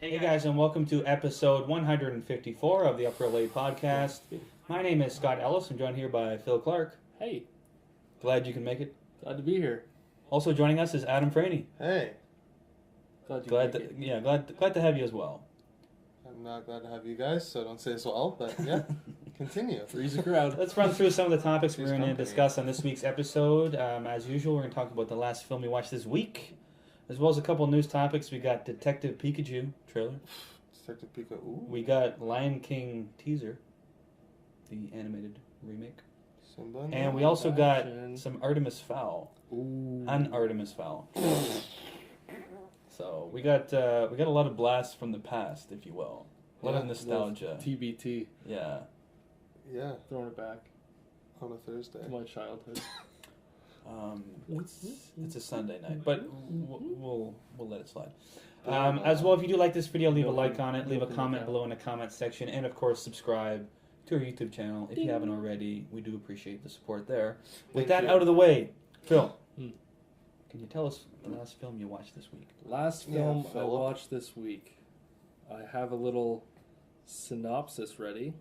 Hey guys, and welcome to episode 154 of the Upper Late Podcast. My name is Scott Ellis. I'm joined here by Phil Clark. Hey, Glad you can make it. glad to be here. Also joining us is Adam Franey. Hey, Glad to have you as well. I'm not glad to have you guys, so don't say as well, but yeah, continue. Three's a crowd. Let's run through some of the topics we're Three's going to company. discuss on this week's episode. As usual, we're going to talk about the last film we watched this week, as well as a couple of news topics. We got Detective Pikachu trailer. Detective Pikachu. Ooh. We got Lion King teaser, the animated remake. Simba. And we also got Action. some Artemis Fowl. Ooh. An Artemis Fowl. So we got a lot of blasts from the past, if you will. A lot of nostalgia. TBT. Yeah. Yeah, Throwing it back on a Thursday. to my childhood. It's a Sunday night, but we'll let it slide. As well, if you do like this video, leave a like on it, leave a comment below in the comment section, and of course subscribe to our YouTube channel if you haven't already. We do appreciate the support there. With that out of the way, Phil, can you tell us the last film you watched this week? Last Yeah, film I Philip. watched this week. I have a little synopsis ready.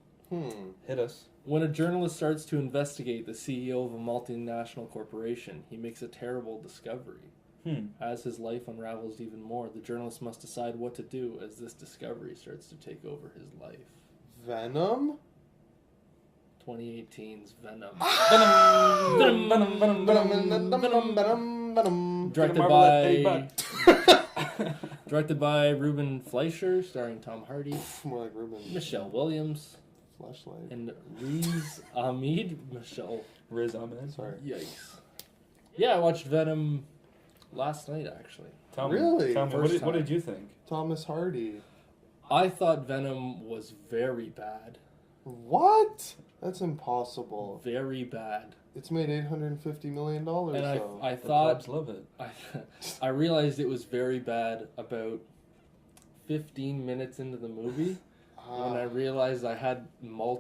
Hit us. When a journalist starts to investigate the CEO of a multinational corporation, he makes a terrible discovery. As his life unravels even more, the journalist must decide what to do as this discovery starts to take over his life. Venom? 2018's Venom. Venom. Directed by Ruben Fleischer, starring Tom Hardy, More like Ruben. Michelle Williams, Flashlight. and Riz Ahmed. Michelle. Riz Ahmed. Sorry. Yikes. Yeah, I watched Venom last night, actually. Tell me, Really? what First did time. you think? Thomas Hardy. I thought Venom was very bad. What? That's impossible. Very bad. It's made $850 million, And though. I The thought... plebs love it. I realized it was very bad about 15 minutes into the movie. When I realized I had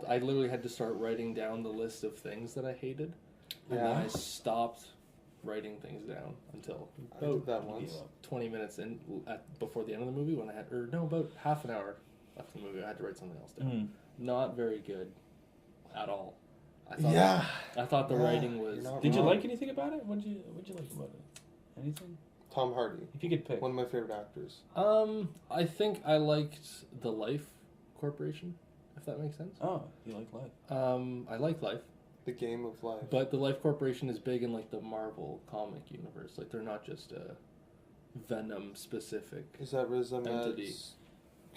I literally had to start writing down the list of things that I hated. And then Yeah. I stopped writing things down until I did that You once. gave up. 20 minutes in before the end of the movie when I had, or no, about half an hour left in the movie. I had to write something else down. Not very good at all. I thought the writing was. you're not Did you wrong. like anything about it? What'd you like about it? Anything? Tom Hardy. If you could pick. One of my favorite actors. I think I liked the Life Corporation, if that makes sense. Oh, you like life. I like Life. The Game of Life. But the Life Corporation is big in like the Marvel comic universe. Like they're not just a Venom specific. Is that Riz Entity. Ahmed's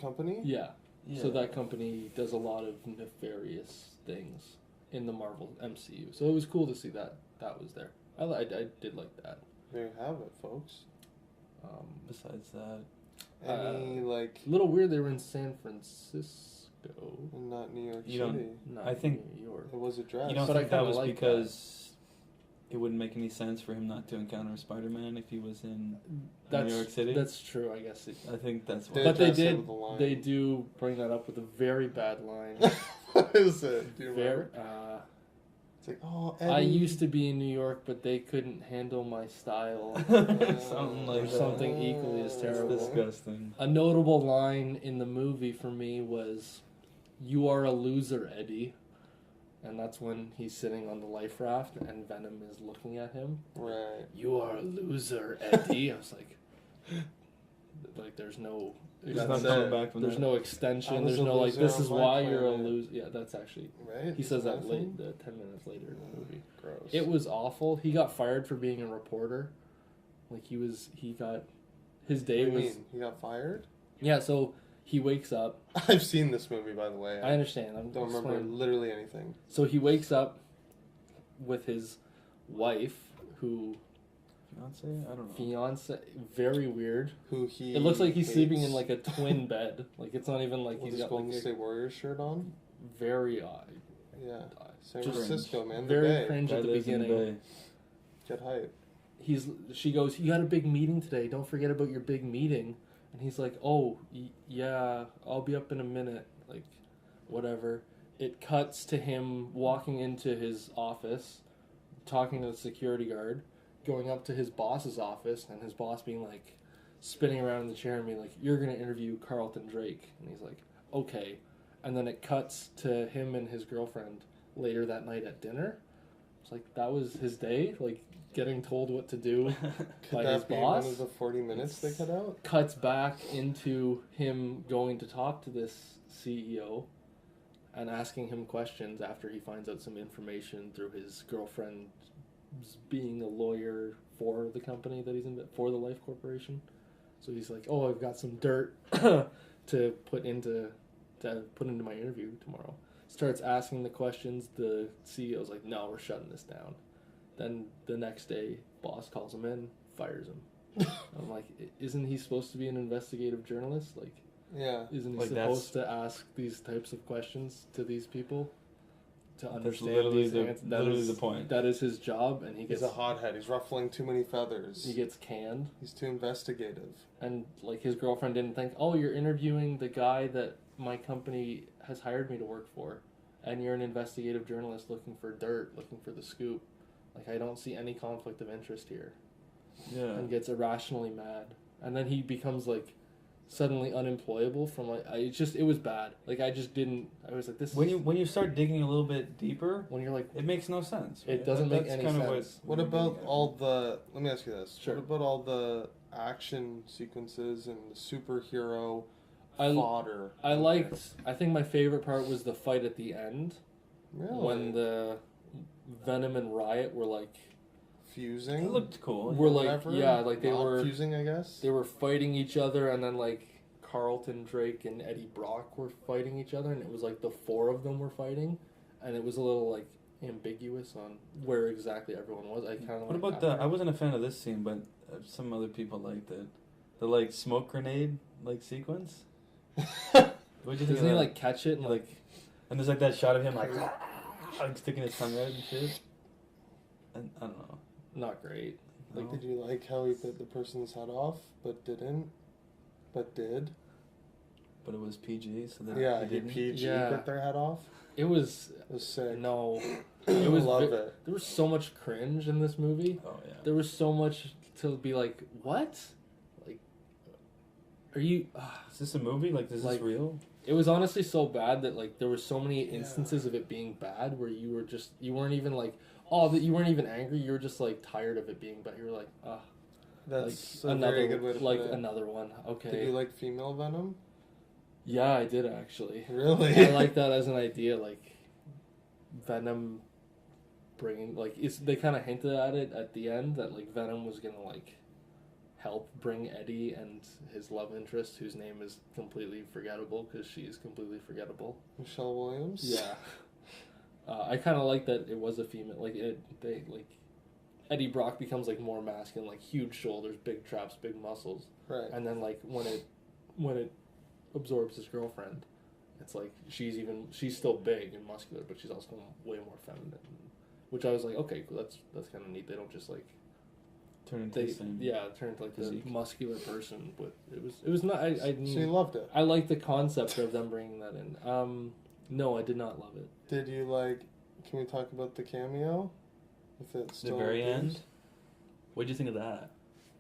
company? Yeah. Yeah. So that company does a lot of nefarious things in the Marvel MCU. So it was cool to see that was there. I did like that. There you have it, folks. Besides that, Any, A little weird they were in San Francisco. not New York You City. don't- Not I think- New York. It was addressed. you don't But I think that kinda was like because it wouldn't make any sense for him not to encounter Spider-Man if he was in New York City? That's true, I guess. I think that's They why. But they addressed it did. with a line. They do bring that up with a very bad line. What is it? Do you Very. remember? It's like, oh, Eddie. I used to be in New York, but they couldn't handle my style. Something Or like something that. equally as It's terrible. disgusting. A notable line in the movie for me was, "You are a loser, Eddie," and that's when he's sitting on the life raft and Venom is looking at him. Right. "You are a loser, Eddie." I was like, there's no. He's That's not it. coming back from There's that. no I extension. was There's a no like. loser This on is my why you're a planet. loser. Yeah, that's actually. Right? He says that thing? late, 10 minutes later in the movie. Gross. It was awful. He got fired for being a reporter. Like he got his What day do you was. mean? He got fired? Yeah, so he wakes up. I've seen this movie, by the way. I understand. I don't remember literally anything. So he wakes up with his wife, who Fiance? I don't know. fiance, very weird. Who he It looks like he's sleeping in hates. like a twin bed. Like it's not even like With he's his got Golden like a State Warriors shirt on? very odd. Yeah. San Just Francisco, man. very the Bay. cringe Guy at the lives in the beginning. Bay. Get hype. She goes, "You had a big meeting today. Don't forget about your big meeting." And he's like, "Oh, yeah, I'll be up in a minute." Like, whatever. It cuts to him walking into his office, talking to the security guard, going up to his boss's office, and his boss being like, spinning around in the chair and being like, "You're gonna interview Carlton Drake," and he's like, "Okay," and then it cuts to him and his girlfriend later that night at dinner. It's like that was his day, like getting told what to do by his that be boss. one of the 40 minutes they cut out? Cuts back into him going to talk to this CEO and asking him questions after he finds out some information through his girlfriend being a lawyer for the company that he's in, for the Life Corporation. So he's like, "Oh, I've got some dirt to put into my interview tomorrow." Starts asking the questions. The CEO's like, "No, we're shutting this down." Then the next day, boss calls him in, fires him. I'm like, isn't he supposed to be an investigative journalist? Like, Yeah. isn't he Like, supposed to ask these types of questions to these people to That's understand literally these the answers? literally the point. That is his job, and he He's gets a hothead. He's ruffling too many feathers. he gets canned. He's too investigative. And like his girlfriend didn't think, "Oh, you're interviewing the guy that my company has hired me to work for, and you're an investigative journalist looking for dirt, looking for the scoop. Like, I don't see any conflict of interest here." Yeah. And gets irrationally mad, and then he becomes like suddenly unemployable from like it was bad. Like I was like, this When is, you start digging a little bit deeper, when you're like, it makes no sense. It doesn't make That's any kind of sense. What about all the... Let me ask you this. Sure. What about all the action sequences and the superhero I fodder? I think my favorite part was the fight at the end Really? when the Venom and Riot were like Fusing? It looked cool. were like Whatever. yeah, like they Not were fusing, I guess? they were fighting each other, and then like Carlton Drake and Eddie Brock were fighting each other, and it was like the four of them were fighting, and it was a little like ambiguous on where exactly everyone was. I kind of What about the? I wasn't a fan of this scene, but some other people liked it. The like smoke grenade like sequence. What'd you think Doesn't of he that? like catch it and like And there's like that shot of him like sticking his tongue out and shit. And I don't know. not great? No. Did you like how he bit the person's head off, but didn't? But did? But it was PG, so that Yeah, he he didn't. PG Yeah. bit their head off. It was It was sick. no. I It was love vi- it. There was so much cringe in this movie. Oh yeah. There was so much to be like, what? Like, are you? Is this a movie? Like, is Like- this real? It was honestly so bad that like there were so many instances of it being bad where you weren't even like, oh, that you weren't even angry. You were just like tired of it being bad. You were like, ah, That's like a very good way to like put it. another one. Okay. Did you like female Venom? Yeah, I did actually. Really? I like that as an idea, like Venom bringing like they kind of hinted at it at the end that like Venom was gonna like help bring Eddie and his love interest, whose name is completely forgettable because she is completely forgettable. Michelle Williams? Yeah, I kind of like that it was a female. Like they like Eddie Brock becomes like more masculine, like huge shoulders, big traps, big muscles, Right. and then like when it absorbs his girlfriend, it's like she's still big and muscular, but she's also way more feminine. Which I was like, okay, cool, that's kind of neat. They don't just like Turn into the same. turn into like physique. the muscular person. But it was not. I So you loved it. I like the concept of them bringing that in. No, I did not love it. Did you like... Can we talk about the cameo? If it's The still very appears? end. What'd you think of that?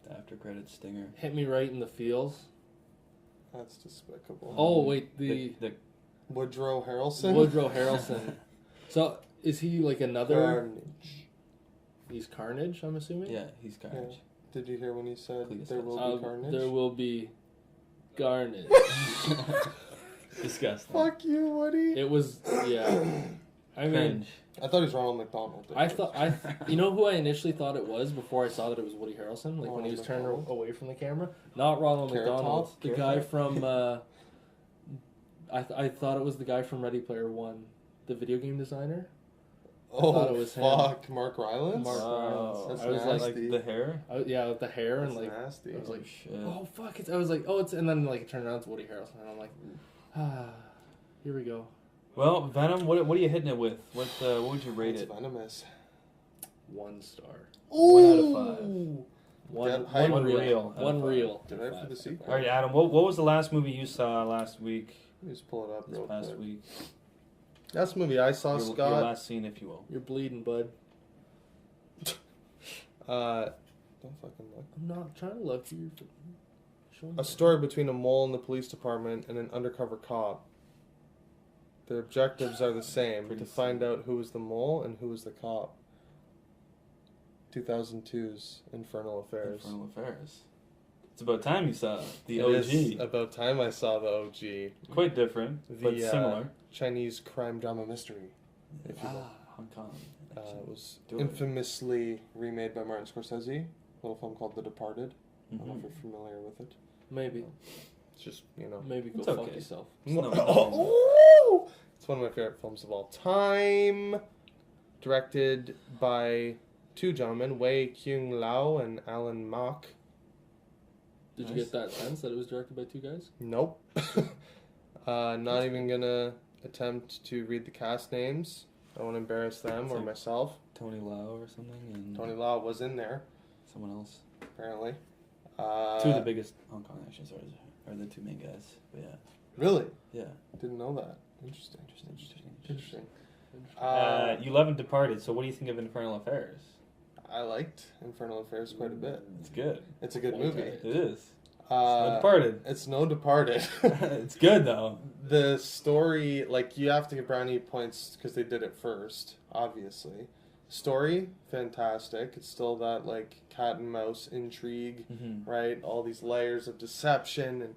The after credits stinger. Hit me right in the feels. That's despicable. Oh wait, the Woodrow Harrelson? Woodrow Harrelson. So is he like another? Carnage. He's Carnage, I'm assuming. Yeah, he's Carnage. Did you hear when he said Please. there will be carnage? There will be Carnage. Disgusting. Fuck you, Woody. It was yeah. I mean, Cringe. I thought he was Ronald McDonald. you know who I initially thought it was before I saw that it was Woody Harrelson, like when he was Ronald turning McDonald? away from the camera. Not Ronald Carrot McDonald, Top? the Carrot guy Top? from. I thought it was the guy from Ready Player One, the video game designer. thought it was him. fuck, Mark Rylance? Mark Oh, That's I was nasty. like the hair. Yeah, with the hair That's and like. nasty. I was like, Shit. oh fuck! I was like, oh, it's, and then like it turned around to Woody Harrelson, and I'm like, here we go. Well, Venom. What are you hitting it with? What would you rate It's it? venomous. 1 star. 1 out of 5. One hype. one One real. real out of One 5. real. Did I for the sequel? All right, Adam. What was the last movie you saw last week? Let me just pull it up This real past quick. week. Last movie I saw, Your Scott. last scene, if you will. You're bleeding, bud. Don't fucking look. I'm not trying to look you. a story between a mole in the police department and an undercover cop. Their objectives are the same, to find out who is the mole and who is the cop. 2002's Infernal Affairs. Infernal Affairs. It's about time you saw the It OG. is about time I saw the OG. Quite different, but similar. Chinese crime drama mystery. If you will. Hong Kong. It was infamously remade by Martin Scorsese. A little film called The Departed. I don't know if you're familiar with it. Maybe. It's just, you know. Maybe go It's fuck okay. yourself. It's no- It's one of my favorite films of all time. Directed by two gentlemen, Wei Kyung Lau and Alan Mock. Did you get that sense that it was directed by two guys? Nope. Not even gonna attempt to read the cast names. I don't want to embarrass them It's or like myself. Tony Lau or something, and Tony Lau was in there, someone else. apparently. Two of the biggest Hong Kong action stars are the two main guys. But yeah. Really? Yeah. Didn't know that. Interesting. You love and Departed, so what do you think of Infernal Affairs? I liked Infernal Affairs quite a bit. It's good. It's a good movie. It is. No Departed. It's no Departed. It's good though. The story, like, you have to give Brownie points because they did it first, obviously. Story, fantastic. It's still that, like, cat and mouse intrigue, right? All these layers of deception and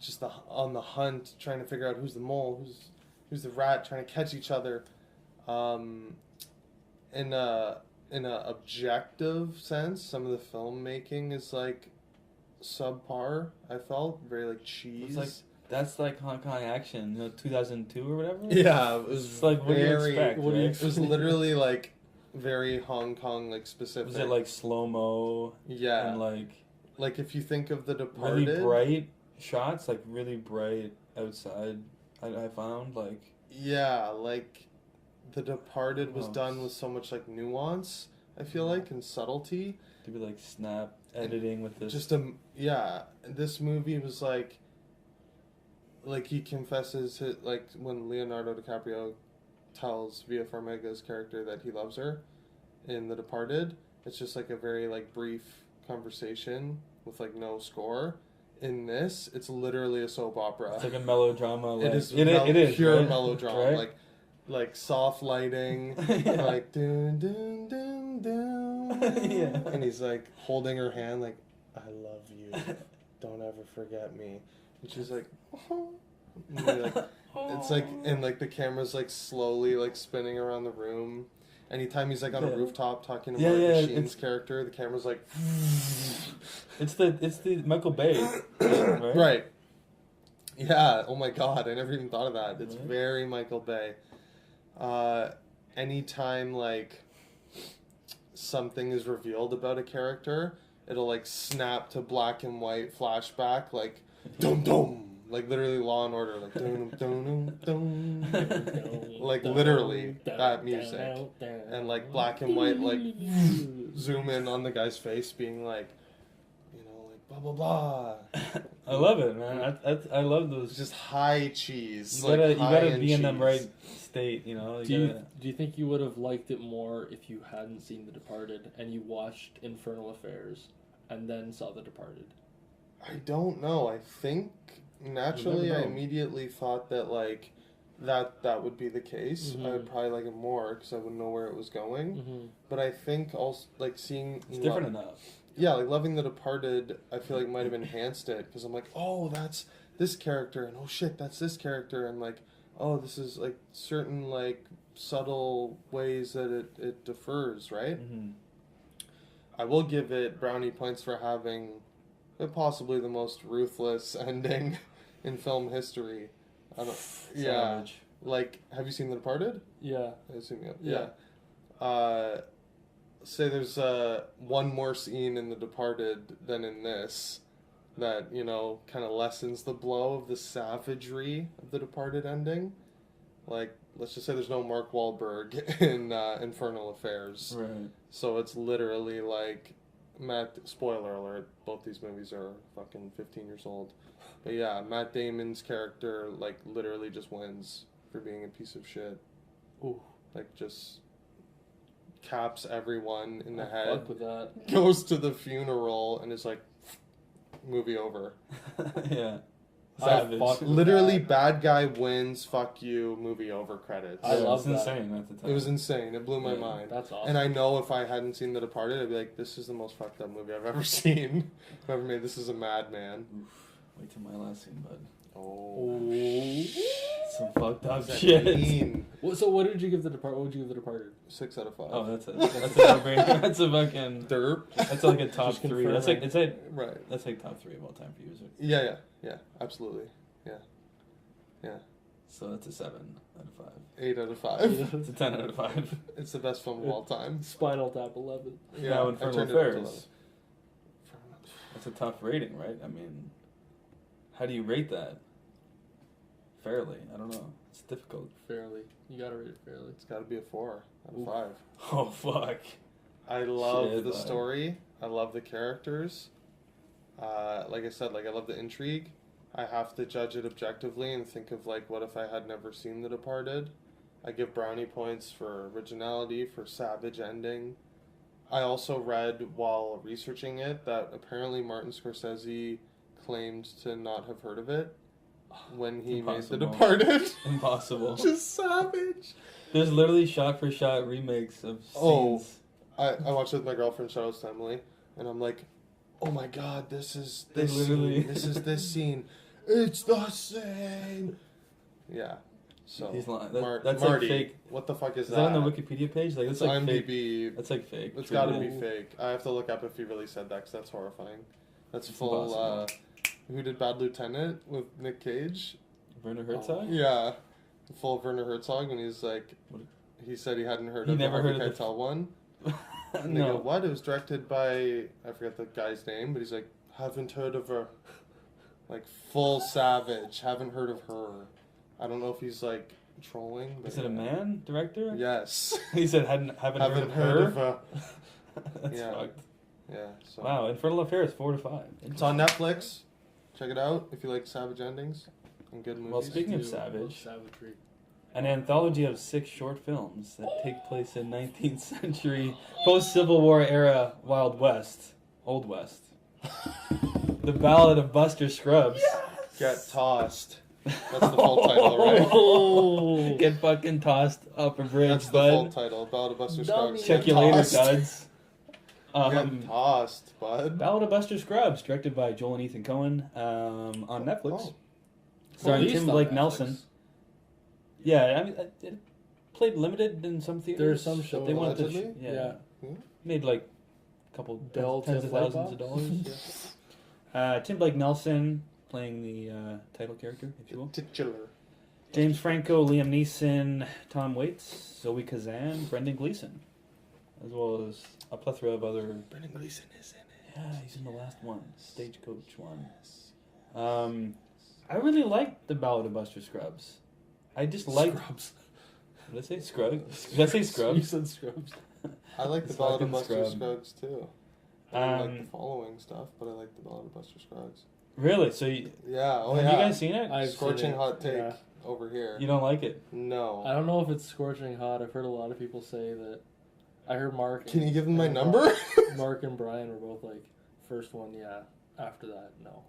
just on the hunt, trying to figure out who's the mole, who's the rat, trying to catch each other. In a objective sense, some of the filmmaking is, like, subpar. I felt very like cheese. That's like Hong Kong action, 2002 or whatever. Yeah, it was it's like what do you expect? Right? It was literally like very Hong Kong like specific. Was it like slow mo? Yeah, and like if you think of The Departed, really bright shots, like really bright outside. I found like like The Departed was done with so much like nuance. I feel like and subtlety. To be like snap editing with this. This movie was like he confesses it, like when Leonardo DiCaprio tells Via Farmiga's character that he loves her in The Departed. It's just like a very like brief conversation with like no score. In this, it's literally a soap opera. It's like a melodrama. Like, it is pure right? melodrama. Right? Like soft lighting, like dun dun dun dun. Yeah. And he's like holding her hand, like, I love you. Don't ever forget me. And she's like, oh. And it's like, and like the camera's like slowly like spinning around the room. Anytime he's like on a rooftop talking to Martin Sheen's character, the camera's like. It's the Michael Bay, right? Right. Yeah. Oh my God, I never even thought of that. It's very Michael Bay. Anytime like something is revealed about a character, it'll like snap to black and white flashback, like dum dum, like literally Law and Order, like dum dum dum dum, like literally that music, and like black and white, like zoom in on the guy's face, being like, like blah blah blah. I love it, man. I love those. It's just high cheese. You gotta be in the right state, Do you think you would have liked it more if you hadn't seen The Departed and you watched Infernal Affairs and then saw The Departed? I don't know. I think naturally I immediately thought that like that would be the case. I would probably like it more because I would know where it was going. But I think also like seeing it's different enough. Yeah, like loving The Departed, I feel like might have enhanced it because I'm like, oh, that's this character, and oh shit, that's this character, and like, oh, this is like certain like subtle ways that it differs, right? I will give it brownie points for having possibly the most ruthless ending in film history. I don't. Yeah, like, have you seen The Departed? Yeah, I assume you have. Yeah. Say there's one more scene in The Departed than in this that, kind of lessens the blow of the savagery of The Departed ending. Like, let's just say there's no Mark Wahlberg in Infernal Affairs. Right. So it's literally like, spoiler alert, both these movies are fucking 15 years old. But yeah, Matt Damon's character, like, literally just wins for being a piece of shit. Ooh. Like, just caps everyone in the head. Fuck with that. Goes to the funeral and is like, movie over. Yeah. I Savage. fuck- Literally, bad guy wins, fuck you, movie over credits. I love it's that. insane at the time. It was insane. It blew my Yeah. mind. That's awesome. And I know if I hadn't seen The Departed, I'd be like, this is the most fucked up movie I've ever seen. Whoever made this is a madman. Wait till my last scene, bud. Oh. Some fucked up That shit. mean. So what did you give the Departed? What would you give the Departed? 6 out of 5. Oh, that's a no-brainer. That's a fucking. Derp. That's like a top Just 3. That's like confirming. Right. that's like top 3 of all time for you, is it? Yeah, absolutely. Yeah. So that's a 7 out of 5. 8 out of 5. It's a 10 out of 5. It's the best film of all time. Spinal Tap 11. Now I Infernal turned it up to Affairs. That's a tough rating, right? I mean, how do you rate that? Fairly, I don't know. It's difficult. Fairly. You gotta rate it fairly. It's got to be a 4 out of Ooh. 5. Oh fuck! I love Shit, the bud. story. I love the characters. Like I said, like I love the intrigue. I have to judge it objectively and think of like, what if I had never seen The Departed? I give brownie points for originality, for savage ending. I also read while researching it that apparently Martin Scorsese claimed to not have heard of it when he made The Impossible. Departed. Impossible. Just savage. There's literally shot-for-shot remakes of Oh. scenes. I watched it with my girlfriend, shout out to Emily, and I'm like, oh my god, this is They this literally- scene. This is this scene. It's the same. Yeah. So He's lying. That's Marty, like fake. what the fuck is Is that? that on the Wikipedia page? Like It's that's like fake. IMDb. That's like fake. It's got to trivia. be fake. I have to look up if he really said that because that's horrifying. That's It's full. impossible. Who did Bad Lieutenant with Nick Cage? Werner Herzog. Yeah, full of Werner Herzog, and he's like, What? he said he hadn't heard He of the never Harvey heard of the- Keitel one. And they go, No. what? It was directed by, I forget the guy's name, but he's like, haven't heard of her. Like, full savage, haven't heard of her. I don't know if he's like trolling. But Is it a man director? Yes. He said haven't haven't heard of her. her. That's Yeah. fucked. Yeah. So. Wow, Infernal Affairs 4 to 5. It's on Netflix. Check it out if you like savage endings and good movies. Well, speaking of Dude, savage, savagery. an anthology of 6 short films that take place in 19th century post-Civil War era Wild West, Old West. The Ballad of Buster Scruggs. Get tossed. That's the full title, right? Oh. Get fucking tossed up a bridge, That's the full bud. title. Ballad of Buster Dummy. Scruggs. Check Get you later, tossed. duds. Get tossed, bud. Ballad of Buster Scruggs, directed by Joel and Ethan Cohen, on Netflix. Oh. Starring Released Tim on Blake Netflix. Nelson. Yeah, I mean, it played limited in some theaters. There's some but shows. they wanted to, Allegedly? yeah, Yeah. made like a couple Bell tens to of Flight thousands of Box? dollars. Tim Blake Nelson playing the title character, if you will. Titular. James Franco, Liam Neeson, Tom Waits, Zoe Kazan, Brendan Gleeson, as well as a plethora of other. Brendan Gleeson is in it. Yeah, he's in the last one, Stagecoach one. I really liked the Ballad of Buster Scruggs. I just liked. Scrubs. What did I say? Scruggs? Did I say You Scrubs? said Scrubs. I like the It's Ballad of fucking Buster scrub. Scruggs too. I don't like Um, the following stuff, but I like the Ballad of Buster Scruggs. Really? So you, Yeah, oh have yeah. you guys seen it? I've seen Scorching it, hot take yeah. over here. You don't like it? No. I don't know if it's scorching hot. I've heard a lot of people say that. I heard Mark. Can you give them my and number? Mark and Brian were both like, first one, yeah. After that, no.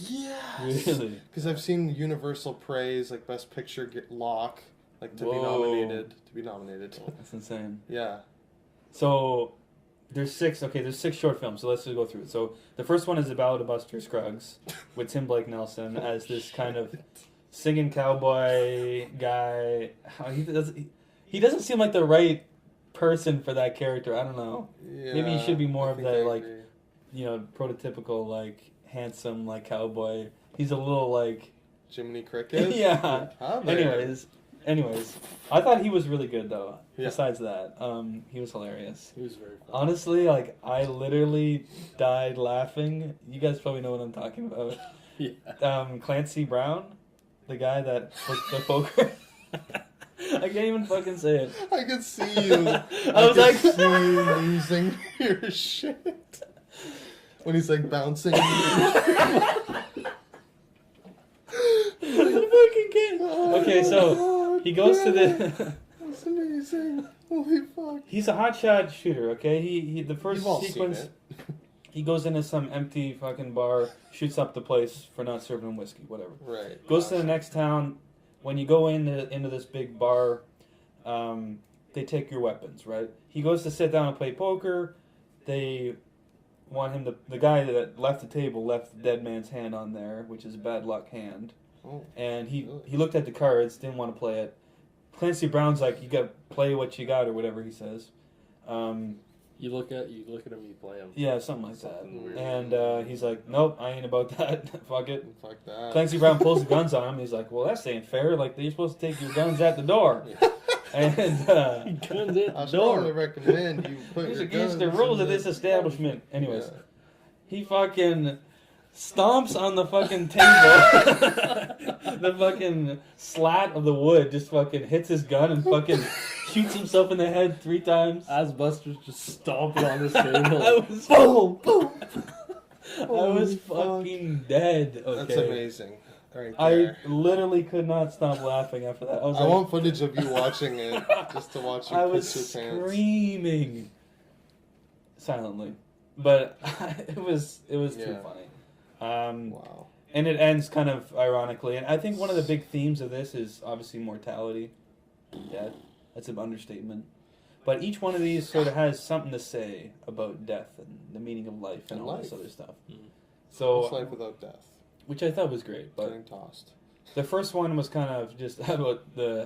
Yes. Really? Because I've seen universal praise, like Best Picture get lock, like to be Whoa. nominated. To be nominated. That's insane. Yeah. So there's 6. Okay, there's 6 short films. So let's just go through it. So the first one is the Ballad of Buster Scruggs with Tim Blake Nelson as this kind of singing cowboy guy. How he doesn't seem like the right person for that character. I don't know. Yeah. Maybe he should be more I of think the, I like, agree. You know, prototypical like handsome like cowboy. He's a little like Jiminy Cricket. yeah. Hi there. Anyways, I thought he was really good though. Yeah. Besides that, he was hilarious. He was very fun. Honestly, like I literally died laughing. You guys probably know what I'm talking about. Yeah. Clancy Brown, the guy that flipped the poker. I can't even fucking say it. I could see you. I was like, see you losing your shit when he's like bouncing. I fucking can't. Okay, so Oh, he goes to damn it. the. That's amazing. Holy fuck. He's a hotshot shooter. Okay, he the first You've all sequence. seen it. He goes into some empty fucking bar, shoots up the place for not serving him whiskey, whatever. Right. Goes to the next town. When you go into this big bar, they take your weapons, right? He goes to sit down and play poker. They want him to... The guy that left the table left the dead man's hand on there, which is a bad luck hand. Oh, And he really? looked at the cards, didn't want to play it. Clancy Brown's like, you got to play what you got, or whatever he says. You look at him, you play him. Yeah, something like Something that. weird. And he's like, nope, I ain't about that. Fuck it. Fuck that. Clancy Brown pulls the guns on him. He's like, well, that's ain't fair. Like, you're supposed to take your guns at the door. And Guns at I the strongly door. recommend you put it's your against the guns rules in of this establishment. Anyways, Yeah. he fucking stomps on the fucking table. The fucking slat of the wood just fucking hits his gun and fucking shoots himself in the head 3 times. As Buster's just stomping on this table. I was boom, boom. I was Holy fuck. fucking dead. Okay. That's amazing. Right I there. literally could not stop laughing after that. I was I like, want footage of you watching it just to watch you I piss was your pants. screaming silently, but it was too Yeah. funny. Wow. And it ends kind of ironically, and I think one of the big themes of this is obviously mortality, death. That's an understatement. But each one of these sort of has something to say about death and the meaning of life and And all this life. other stuff. Mhm. So, What's life without death? which I thought was great, but Getting tossed. the first one was kind of just about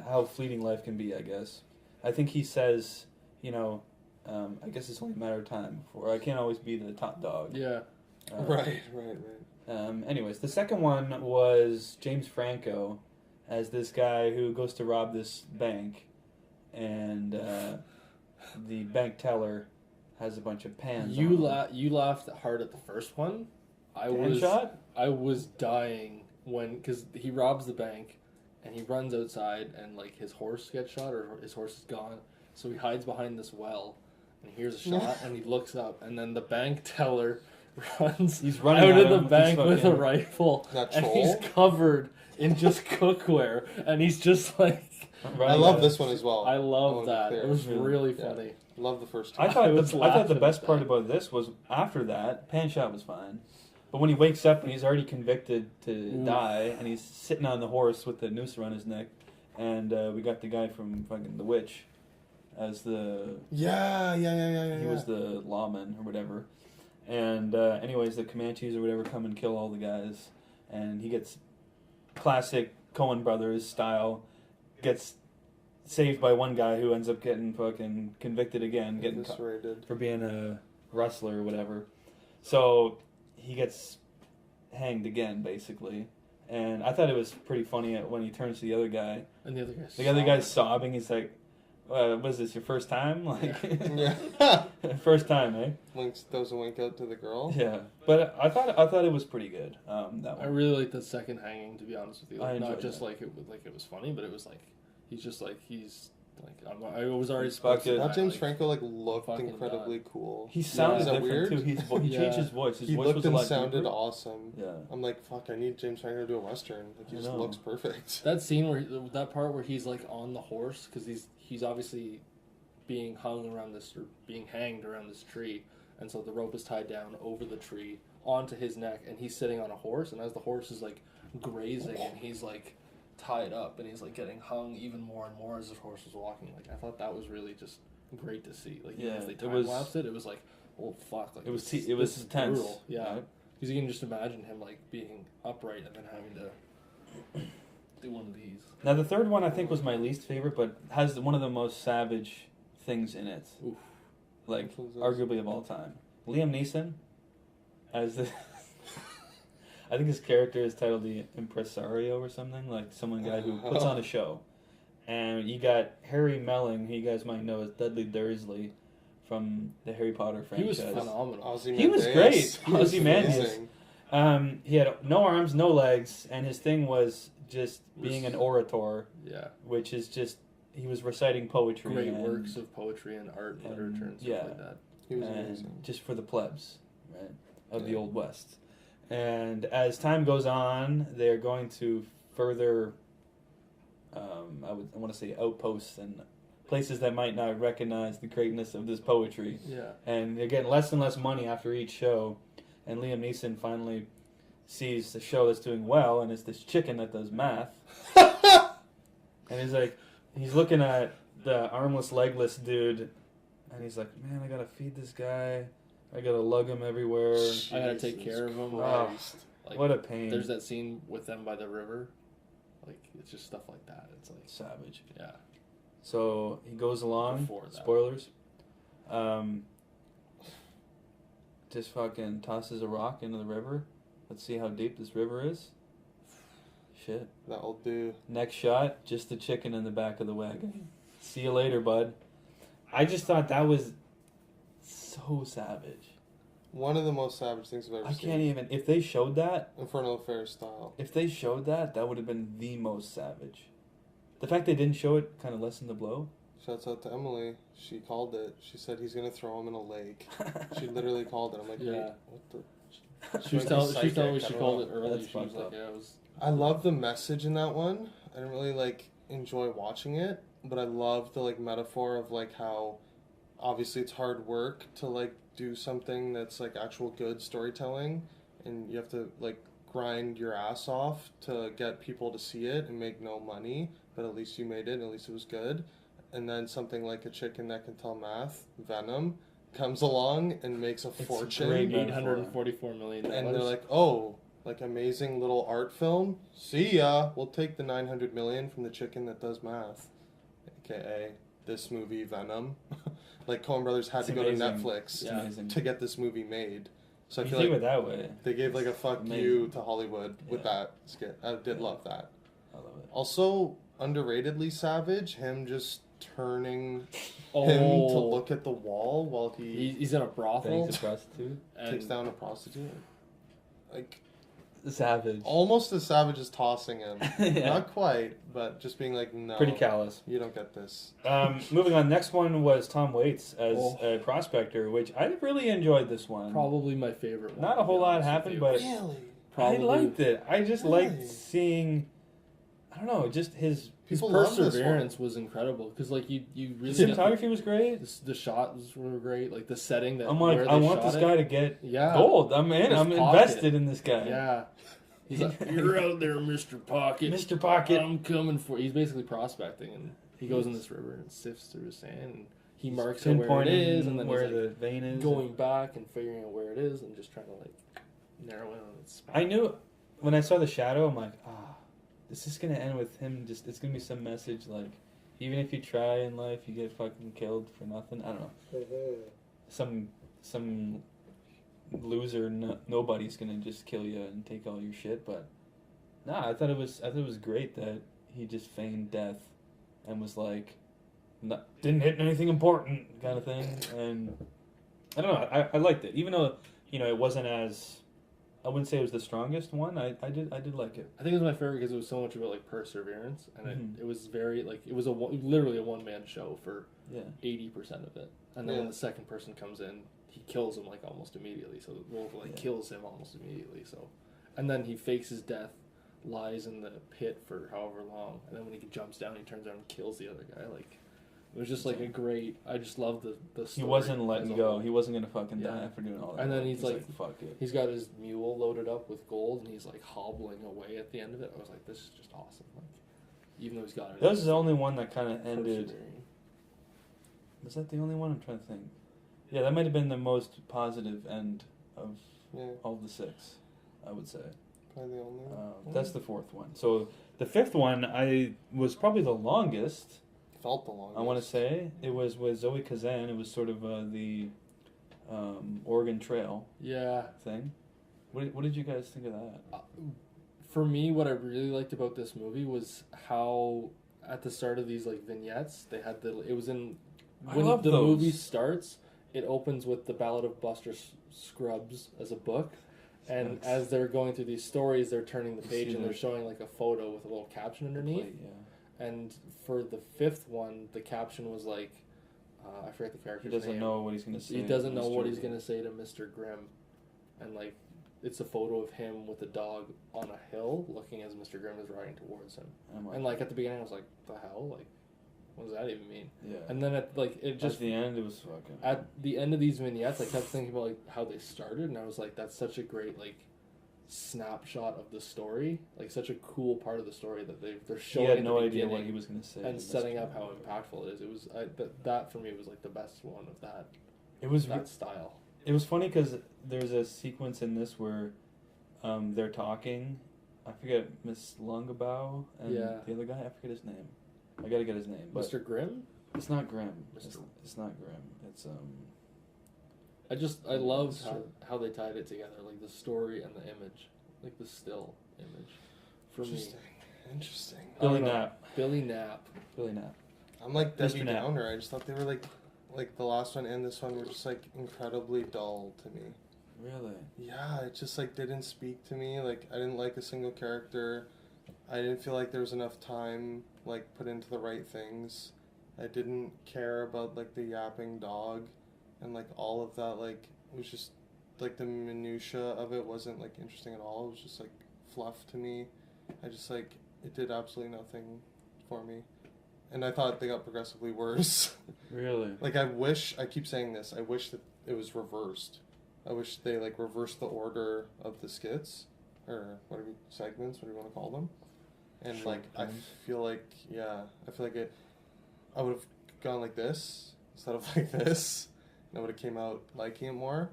how fleeting life can be, I guess. I think he says, you know, I guess it's only a matter of time before I can't always be the top dog. Yeah. Right. Anyways, the second one was James Franco as this guy who goes to rob this bank, and the bank teller has a bunch of pans. on him. You laughed hard at the first one. Pan shot? I was dying because he robs the bank and he runs outside and like his horse gets shot or his horse is gone, so he hides behind this well and he hears a shot and he looks up and then the bank teller runs He's running out at of the him with bank his with a fucking- rifle That and troll? he's covered in just cookware and he's just like Running I love at this him. one as well. I wanna love be that. clear. It was really Yeah. funny. Love the first two. I thought was the laughing best at part that. about this was after that, pan shot was fine. But when he wakes up and he's already convicted to Oof. die, and he's sitting on the horse with the noose around his neck, and we got the guy from fucking The Witch as the Yeah. he was the lawman or whatever. And anyways, the Comanches or whatever come and kill all the guys, and he gets classic Coen Brothers style, gets saved by one guy who ends up getting fucking convicted again, getting Eviscerated. for being a rustler or whatever. So he gets hanged again, basically. And I thought it was pretty funny when he turns to the other guy. And the other guy's The other guy's sobbing. He's like, "What is this? Your first time? Like, Yeah. first time, eh?" Winks, throws a wink out to the girl. Yeah. But I thought it was pretty good. That I one. really like the second hanging, to be honest with you. I Like, not enjoyed just that. like it was funny, but it was like he's I was already Fuck it. Now James like, Franco looked fucking incredibly cool. He sounded Is that different weird? too. He Yeah. changed his voice. His He voice looked was a and lot sounded deeper. awesome. Yeah. I'm like, fuck, I need James Franco to do a western. Like, he I just know. looks perfect. that scene that part where he's like on the horse because he's obviously being hung around this or being hanged around this tree, and so the rope is tied down over the tree onto his neck, and he's sitting on a horse, and as the horse is like grazing and he's like tied up and he's like getting hung even more and more as the horse was walking. Like I thought that was really just great to see. Like even Yeah, if they it time was- lapsed it was like, oh fuck, like It was this it was is tense. brutal. Yeah, right? because you can just imagine him like being upright and then having to do one of these. Now the third one I think was my least favorite, but has one of the most savage things in it. Oof. Like Which one's this? arguably of all time. Liam Neeson as the I think his character is titled the Impresario or something, like someone guy who puts on a show. And you got Harry Melling, who you guys might know as Dudley Dursley from the Harry Potter He was franchise. phenomenal. Ozymandias. He was great. He was Ozymandias. amazing. He had no arms, no legs, and his thing was just being an orator, Yeah, which is just he was reciting poetry. great and, works of poetry and art and literature and stuff yeah. like that. He was and amazing. just for the plebs, right, of the Yeah. Old West. And as time goes on, they're going to further, I want to say outposts and places that might not recognize the greatness of this poetry. Yeah. And they're getting less and less money after each show. And Liam Neeson finally sees the show that's doing well, and it's this chicken that does math. And he's like, he's looking at the armless, legless dude, and he's like, man, I gotta feed this guy. I gotta lug him everywhere. I gotta take care of him. Oh, Like, what a pain. There's that scene with them by the river. Like, it's just stuff like that. It's like, savage. yeah. So he goes along. Before that. Spoilers. Just fucking tosses a rock into the river. Let's see how deep this river is. Shit. That'll do. Next shot, just the chicken in the back of the wagon. See you later, bud. I just thought that was so savage. One of the most savage things I've ever I seen. can't even. If they showed that, Infernal Affairs style. if they showed that, that would have been the most savage. The fact they didn't show it kind of lessened the blow. Shouts out to Emily. She called it. She said he's gonna throw him in a lake. She literally called it. I'm like, Yeah. wait, what the? She was telling me she called it early. That's She was fucked like, up. yeah, it was. I love the message in that one. I didn't really like enjoy watching it, but I love the like metaphor of like how obviously it's hard work to like do something that's like actual good storytelling, and you have to like grind your ass off to get people to see it and make no money, but at least you made it, and at least it was good. And then something like a chicken that can tell math, Venom, comes along and makes a It's fortune. great. $844 million. And they're like, oh, like amazing little art film. See ya. We'll take the 900 million from the chicken that does math, aka this movie Venom. Like Coen Brothers had It's to go amazing. to Netflix It's amazing. to get this movie made. So I You feel think like of it that way. they gave like a fuck Amazing. you to Hollywood with Yeah. that skit. I did love that. I love it. Also, underratedly savage, him just turning oh, him to look at the wall while he He's in a brothel. Thanks, a prostitute. takes And down a prostitute. Like, Savage. almost as savage as tossing him. Yeah. Not quite, but just being like, no. Pretty callous. You don't get this. Moving on, next one was Tom Waits as Oh. a prospector, which I really enjoyed this one. probably my favorite one. Not a to be whole lot honest with happened, you. but Really? Probably. I liked it. I just Really? liked seeing, I don't know, just his His People love this perseverance was incredible because like you really cinematography was great. the shots were great, like the setting that I'm like, where they I want shot this it. guy to get Yeah. gold. I'm in. His I'm pocket. invested in this guy. Yeah. He's like, you're out there, Mr. Pocket. Mr. Pocket. I'm coming for you. He's basically prospecting, and he goes in this river and sifts through his sand, and he marks out where it Pinpointing is, and then where he's like the vein is. going back and figuring out where it is, and just trying to like narrow in on its spot. I knew when I saw the shadow, I'm like, this is gonna end with him. Just it's gonna be some message like, even if you try in life, you get fucking killed for nothing. I don't know. Some loser, nobody's gonna just kill you and take all your shit. But nah, I thought it was great that he just feigned death and was like, didn't hit anything important kind of thing. And I don't know. I liked it, even though it wasn't as. I wouldn't say it was the strongest one. I did like it. I think it was my favorite because it was so much about like perseverance, and Mhm. it was very like it was literally a one man show for Yeah. 80% of it, and then when the second person comes in, he kills him like almost immediately. So the wolf kills him almost immediately. So, and then he fakes his death, lies in the pit for however long, and then when he jumps down, he turns around and kills the other guy. Like it was just like a great. I just love the story. He wasn't letting as a go. whole. He wasn't gonna fucking die Yeah. after doing all that. And then work. he's like, fuck it. He's got his mule loaded up with gold, and he's like hobbling away at the end of it. I was like, this is just awesome. Like, even though he's got it. That was the only one that kind of ended. persevering. Was that the only one? I'm trying to think. Yeah, that might have been the most positive end of Yeah, all the six, I would say. probably the only one. That's the fourth one. So the fifth one, I was probably the longest. Felt the longest. I want to say it was with Zoe Kazan. It was sort of the Oregon Trail Yeah. thing. What did you guys think of that? For me, what I really liked about this movie was how at the start of these like vignettes, they had it was in I when love the those. movie starts, it opens with the Ballad of Buster Scruggs as a book. And Scruggs. as they're going through these stories, they're turning the You page see and the- they're showing like a photo with a little caption underneath. Yeah. And for the fifth one, the caption was like, I forget the He character's doesn't name. know what he's gonna say. He doesn't to know what Mr. he's gonna say to Mr. Grimm, and like, it's a photo of him with a dog on a hill, looking as Mr. Grimm is riding towards him. I'm And like at the beginning, I was like, "The hell?" Like, what does that even mean? Yeah. And then at the end, it was fucking. At the end of these vignettes, I kept thinking about like how they started, and I was like, that's such a great like snapshot of the story, like such a cool part of the story that they're showing. He had no idea what he was going to say, and setting up how impactful it is. It was that for me was like the best one of that. It was that style. It was funny because there's a sequence in this where they're talking. I forget Miss Longabow and the other guy. I forget his name. I gotta get his name. But Mr. Grimm? It's not Grimm. It's not Grimm. It's I loved how they tied it together, like the story and the image, like the still image. For Interesting. Billy Knapp. Billy Knapp. I'm like Debbie Downer. I just thought they were like the last one and this one were just like incredibly dull to me. Really? Yeah, it just like didn't speak to me. Like I didn't like a single character. I didn't feel like there was enough time like put into the right things. I didn't care about like the yapping dog and like all of that. Like it was just like the minutia of it wasn't like interesting at all. It was just like fluff to me. I just like it did absolutely nothing for me. And I thought they got progressively worse. Really? Like I keep saying this, I wish that it was reversed. I wish they like reversed the order of the skits or whatever segments, whatever you want to call them. And Short like films. I feel like I would have gone like this instead of like this, and I would have came out liking it more.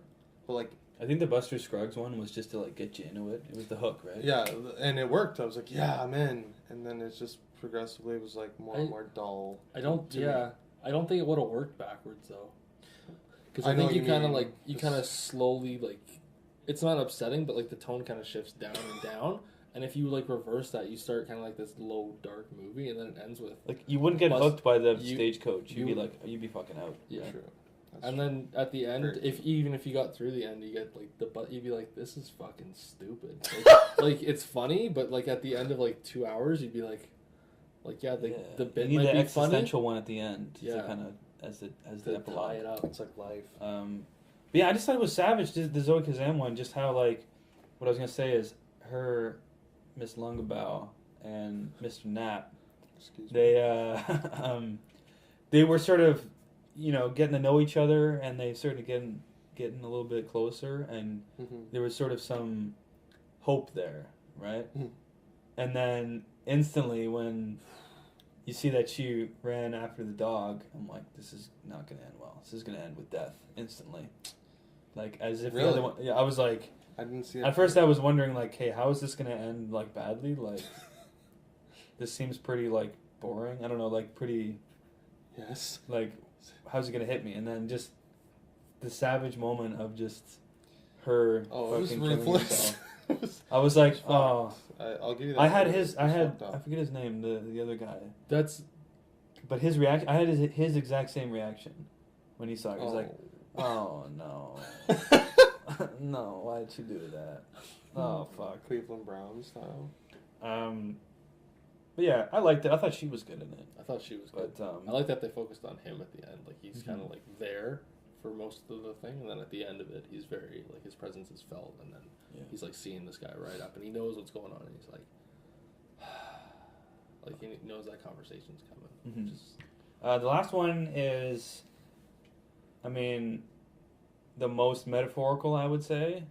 But like I think the Buster Scruggs one was just to like get you into it. It was the hook, right? yeah, and it worked. I was like, yeah, I'm in. And then it's just progressively was like more and more dull. I don't think it would have worked backwards though. Because I I think know you kind of mean. like you kind of slowly like it's not upsetting, but like the tone kind of shifts down and down. And if you like reverse that, you start kind of like this low dark movie, and then it ends with like you wouldn't get hooked by the stagecoach. You'd be fucking out. Yeah. True. And then at the end, even if you got through the end, you get like you'd be like, "This is fucking stupid." Like it's funny, but like at the end of like 2 hours, you'd be like the bit you need might the be existential funny. one at the end. Yeah. To kind of as the epilogue. Tie it up. It's like life. But yeah, I just thought it was savage. The Zoe Kazan one, just how like what I was gonna say is her, Miss Longabow and Mr. Knapp. Excuse me. They were sort of, getting to know each other, and they started getting a little bit closer, and there was sort of some hope there, right? Mhm. And then instantly, when you see that she ran after the dog, I'm like, this is not going to end well. This is going to end with death instantly. Like, as if the other one... Yeah, I was like... I didn't see it. At first I was wondering, like, hey, how is this going to end, like, badly? Like, this seems pretty, like, boring. I don't know, like, pretty... Yes. Like, how's it going to hit me? And then just the savage moment of just her fucking killing herself. I was like, oh... I'll give you that. I forget his name, the other guy. But his reaction, I had his exact same reaction when he saw it. He was like, oh no. No, why did you do that? Oh, fuck. Cleveland Browns style. But yeah, I liked it. I thought she was good in it. I thought she was good. But, I like that they focused on him at the end. Like, he's kind of like there for most of the thing, and then at the end of it, he's very, like, his presence is felt, and then he's, like, seeing this guy right up, and he knows what's going on, and he's like, like, he knows that conversation's coming. Mm-hmm. The last one is, I mean, the most metaphorical, I would say.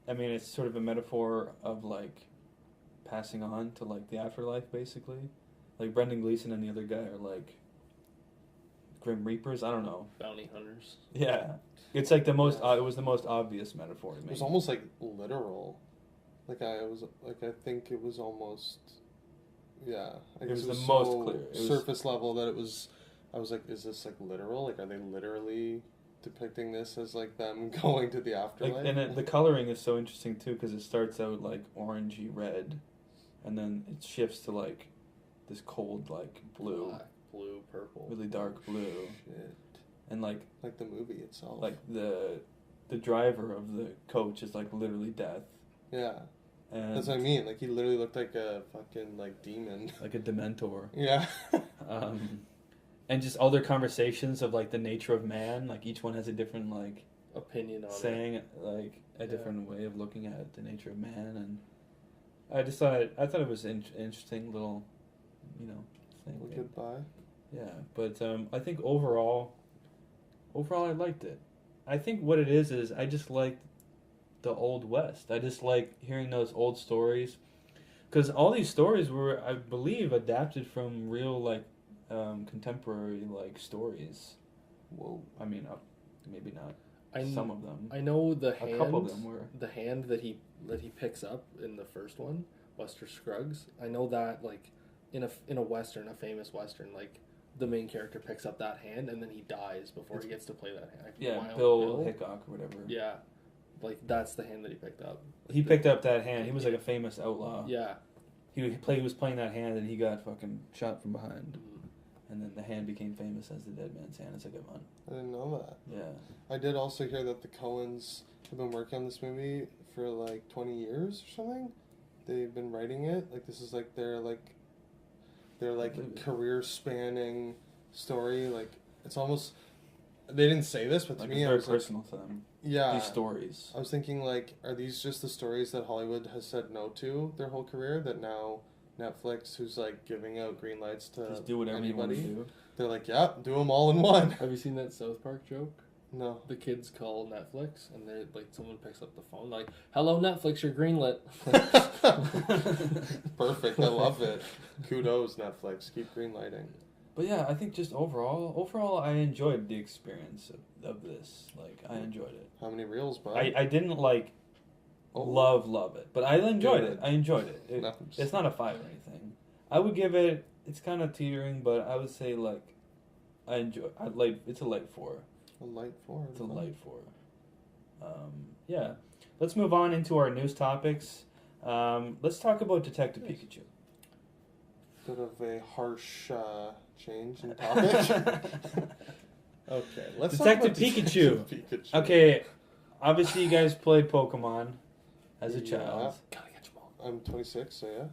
I mean, it's sort of a metaphor of, like, passing on to, like, the afterlife, basically. Like, Brendan Gleeson and the other guy are, like, Grim Reapers, I don't know. Bounty hunters. Yeah. It's, like, the most, it was the most obvious metaphor to me. It was almost, like, literal. Like, I think it was almost... Yeah, I guess it was the most clear. It was surface level that it was. I was like, is this like literal? Like, are they literally depicting this as like them going to the afterlife? Like, and the coloring is so interesting too, because it starts out like orangey red, and then it shifts to like this cold like blue, black, blue, purple, really dark blue. Shit. And like the movie itself. Like the driver of the coach is like literally death. Yeah. And that's what I mean. Like, he literally looked like a fucking, like, demon. Like a Dementor. Yeah. And just all their conversations of, like, the nature of man. Like, each one has a different, like... opinion on saying, it. like, a different way of looking at the nature of man. And I just thought... I thought it was an interesting little, thinking. Goodbye. Yeah, but I think overall I liked it. I think what it is I just liked the Old West. I just like hearing those old stories, because all these stories were, I believe, adapted from real like contemporary like stories. Whoa. I mean, maybe not some of them. I know the hand. A couple of them were. The hand that he picks up in the first one, Buster Scruggs. I know that like in a western, a famous western, like the main character picks up that hand and then he dies before he gets to play that hand. Like, Yeah, Wild Bill Hickok or whatever. Yeah, like that's the hand that he picked up. He picked up that hand. He was like a famous outlaw. Yeah. He was playing that hand and he got fucking shot from behind. And then the hand became famous as the dead man's hand. It's a good one. I didn't know that. Yeah. I did also hear that the Coens have been working on this movie for like 20 years or something. They've been writing it. Like this is like their career spanning story. Like it's almost, they didn't say this, but to Like me it's I very was personal to them. yeah, These stories. I was thinking like, are these just the stories that Hollywood has said no to their whole career, that now Netflix, who's like giving out green lights to Just do whatever anybody, you want to do. they're like, yeah, do them all in one. Have you seen that South Park joke? No. The kids call Netflix and they're like, someone picks up the phone like, "Hello Netflix, you're greenlit." Perfect. I love it. Kudos, Netflix. Keep greenlighting. But yeah, I think just overall, I enjoyed the experience of this. Like, I enjoyed it. How many reels, bud? I didn't like love it, but I enjoyed it. I enjoyed it. It's not a 5 or anything. I would give it. It's kind of teetering, but I would say like I enjoy. It's a light 4. A light 4. It's a light 4. Yeah. Let's move on into our news topics. Let's talk about Detective Pikachu. Bit of a harsh change in topic. Okay, let's Detective talk about Pikachu. Detective Pikachu. Okay, obviously you guys played Pokemon as a child. Gotta get your ball. I'm 26, so yeah.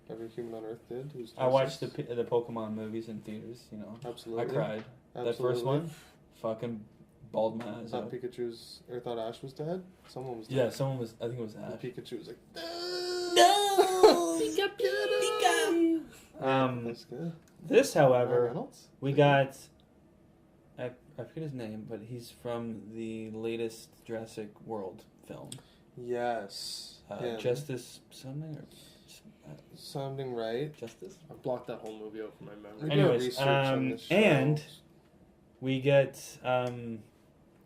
Every human on Earth did. Who's 26. I watched the Pokemon movies in theaters. You know, Absolutely. I cried. Absolutely. That first one, fucking bawled my eyes Thought out. Pikachu's, or thought Ash was dead. Someone was dead. Yeah, someone was. I think it was And Ash. Pikachu was like, No, Pikachu. That's good. This, Ryan however, Reynolds? we got. I forget his name, but he's from the latest Jurassic World film. Yes. Him. Justice something or Sounding right. Justice. I blocked that whole movie out from my memory. We do Anyways, research on this show. and we get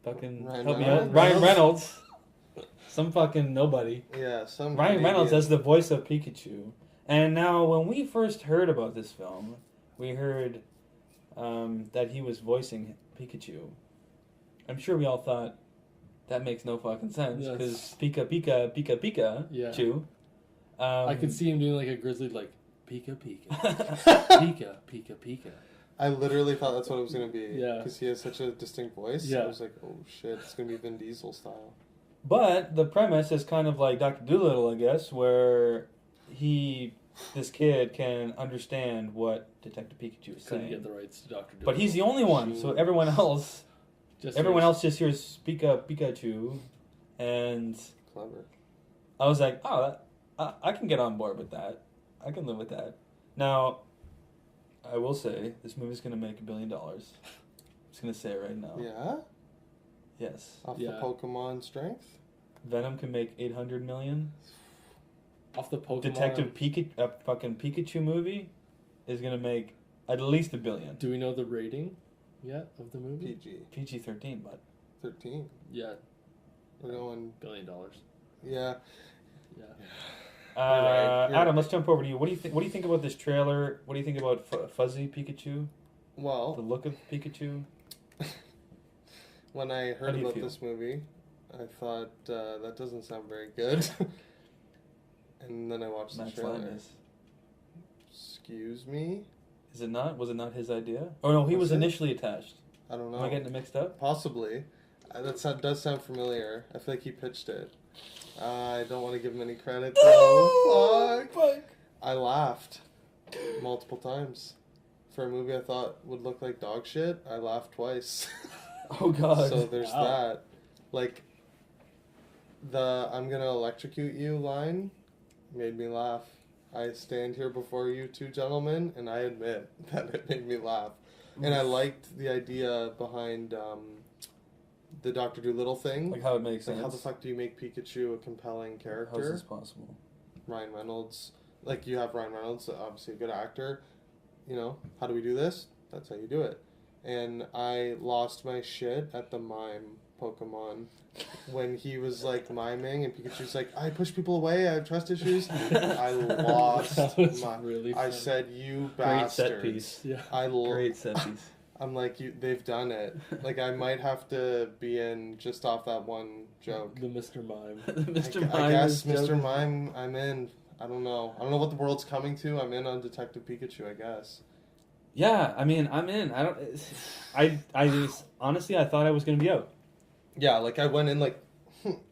fucking Ryan help me Reynolds? out. Ryan Reynolds. Some fucking nobody. Yeah, some Ryan Reynolds Canadian- as the voice of Pikachu. And now, when we first heard about this film, we heard that he was voicing Pikachu. I'm sure we all thought that makes no fucking sense Yes. because Pika, Yeah. Chew. I could see him doing like a grizzly, like Pika Pika, Pika Pika Pika. I literally thought that's what it was going to be. Yeah. Because he has such a distinct voice. Yeah. I was like, oh shit, it's going to be Vin Diesel style. But the premise is kind of like Dr. Dolittle, I guess, where this kid can understand what Detective Pikachu is Couldn't saying. get the rights to Dr. But he's the only one, so everyone else just hears Pikachu, and Clever. I was like, oh, I can get on board with that. I can live with that. Now, I will say, this movie's going to make $1 billion. I'm just going to say it right now. Yeah? Yes. Off the Pokemon strength? Venom can make $800 million. Off the Pokemon. Detective fucking Pikachu movie is going to make at least $1 billion. Do we know the rating yet of the movie? PG. PG-13, but 13. Yeah. We're going... $1 billion. Yeah. Yeah. You're Adam, right. let's jump over to you. What do you think about this trailer? What do you think about Fuzzy Pikachu? The Well, look of Pikachu? when I How heard do you about feel? this movie, I thought, that doesn't sound very good. And then I watched the Max trailer. Landis. Excuse me? Is it not? Was it not his idea? Oh no, he was it? initially attached. I don't know. Am I getting it mixed up? Possibly. That does sound familiar. I feel like he pitched it. I don't want to give him any credit though. Fuck. I laughed multiple times. For a movie I thought would look like dog shit, I laughed twice. Oh god. So there's Wow. that. Like, the I'm gonna electrocute you line made me laugh. I stand here before you two gentlemen, and I admit that it made me laugh. And I liked the idea behind the Dr. Dolittle thing. Like how it makes Like, sense. how the fuck do you make Pikachu a compelling character? How is this possible? Ryan Reynolds, like you have Ryan Reynolds, obviously a good actor. You know, how do we do this? That's how you do it. And I lost my shit at the mime Pokemon when he was like miming and Pikachu's like, I push people away, I have trust issues. I lost That was my. really I funny. said, you Great bastards. set piece. Yeah. Great set piece. I'm like, they've done it. Like, I might have to be in just off that one joke. The Mr. Mime. Mr. I Mime guess is Mr. joking. Mime, I'm in. I don't know what the world's coming to. I'm in on Detective Pikachu, I guess. Yeah, I mean, I'm in. I just, honestly, I thought I was gonna be out. Yeah, like I went in like,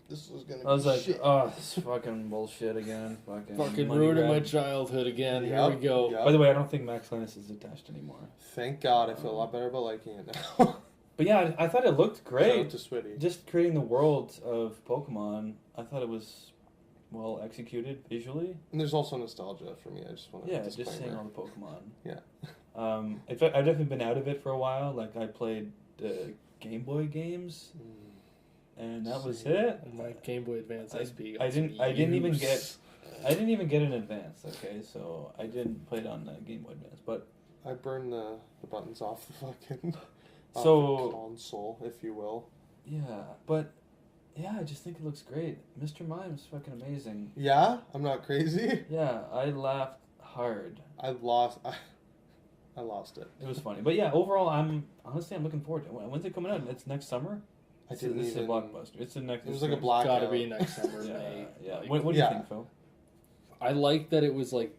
this was gonna be I was like, shit. oh, this fucking bullshit again. Fucking money ruining my grab. childhood again. Yep, Here we go. yep. By the way, I don't think Max Linus is attached anymore. Thank God, I feel a lot better about liking it now. But yeah, I thought it looked Shout out great. to Switty. Just creating the world of Pokemon, I thought it was well executed visually. And there's also nostalgia for me. I just want to Yeah, just seeing all the Pokemon. Yeah. I've definitely been out of it for a while. Like I played Game Boy games, and that was Same. it. And my Game Boy Advance SP. I didn't even get an Advance. Okay, so I didn't play it on Game Boy Advance, but I burned the buttons off the fucking off So- the console, if you will. yeah, but yeah, I just think it looks great. Mr. Mime's fucking amazing. Yeah, I'm not crazy. Yeah, I laughed hard. I lost it. It was funny, but yeah, overall, I'm looking forward to it. When's it coming out? It's next summer. I This didn't is a even. blockbuster. It's the next. It was like a It's blackout. gotta be next summer, Yeah, May. yeah. Like, What do you Yeah. think, Phil? I like that it was like.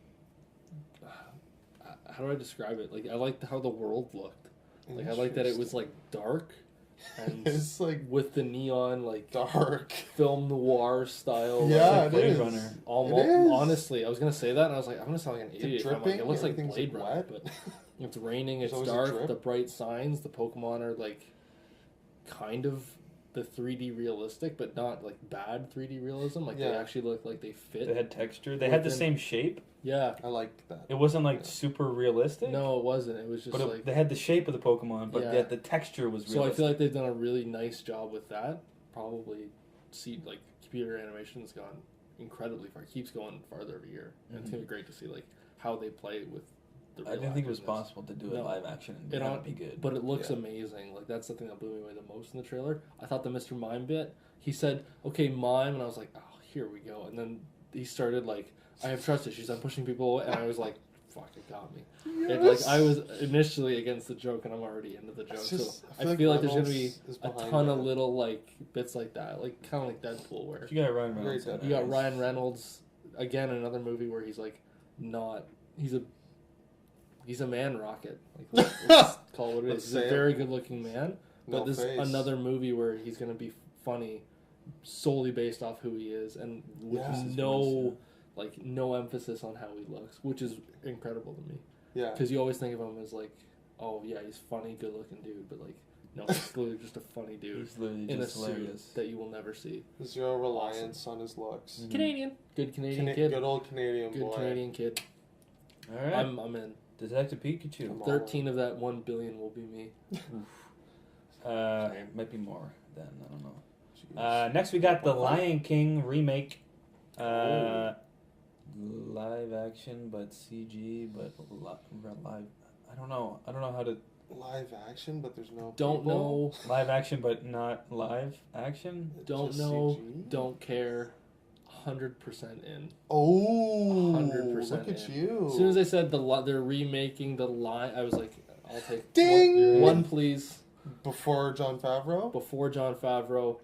How do I describe it? Like I liked how the world looked. Like I like that it was like dark, and It's like with the neon like dark. film noir style. Yeah, like, it Blade is. Runner. almost. It is. Honestly, I was gonna say that, and I was like, I'm gonna sound like an Is it idiot. I'm like, dripping? it looks like Everything's, Blade like, Runner, wet? but it's raining. It's There's always a dark. drip. The bright signs. The Pokemon are like kind of the 3D realistic, but not like bad 3D realism. Like they Yeah. actually look like they fit. They had texture. They had the Within- same shape. Yeah. I liked that. It wasn't like Yeah. super realistic. No, it wasn't. It was just but like. they had the shape of the Pokemon, but Yeah. yet the texture was So realistic. I feel like they've done a really nice job with that. Probably, see like computer animation's gone incredibly far. It keeps going farther every year, and it's gonna be great to see like how they play with the. I real didn't think it was actors in this. possible to do it No. live action and It have on- it be good. But it looks Yeah. amazing. Like that's the thing that blew me away the most in the trailer. I thought the Mr. Mime bit. He said, "Okay, mime," and I was like, "Oh, here we go." And then he started like, "I have trust issues. I'm pushing people away," and I was like, "Fuck, it got me." It, like I was initially against the joke, and I'm already into the joke. It's just- So I I feel feel, like like there's gonna be Reynolds is a behind ton it. of little like bits like that, like kind of like Deadpool, where you got Ryan Very Reynolds. in good. it. you got Ryan Reynolds again, another movie where he's like not he's a man rocket. Like, let's call it what it Let's is. He's a say it. very good looking man. But No this is face. another movie where he's gonna be funny, solely based off who he is, and with Yeah. no no emphasis on how he looks, which is incredible to me. Yeah. Because you always think of him as like, oh yeah, he's funny, good looking dude, but like, no, he's literally just a funny dude He's literally in a just hilarious. suit that you will never see. Zero reliance on his looks. Mhm. Canadian, good Canadian kid, Good old Canadian good boy. Canadian kid. All right, I'm in. Detective Pikachu. Come on. 13 of that 1 billion will be me. Might be more then. I don't know. Jeez. Next, we got the Lion King remake. Live action, but CG, but live. I don't know. I don't know how to. Live action, but there's no. Don't people? know, Live action, but not live action. don't Just know, CG? don't care. 100% in. Oh, 100% look at in. you. As soon as I said they're remaking the line, I was like, I'll take Ding! one please. Before John Favreau, Before John Favreau,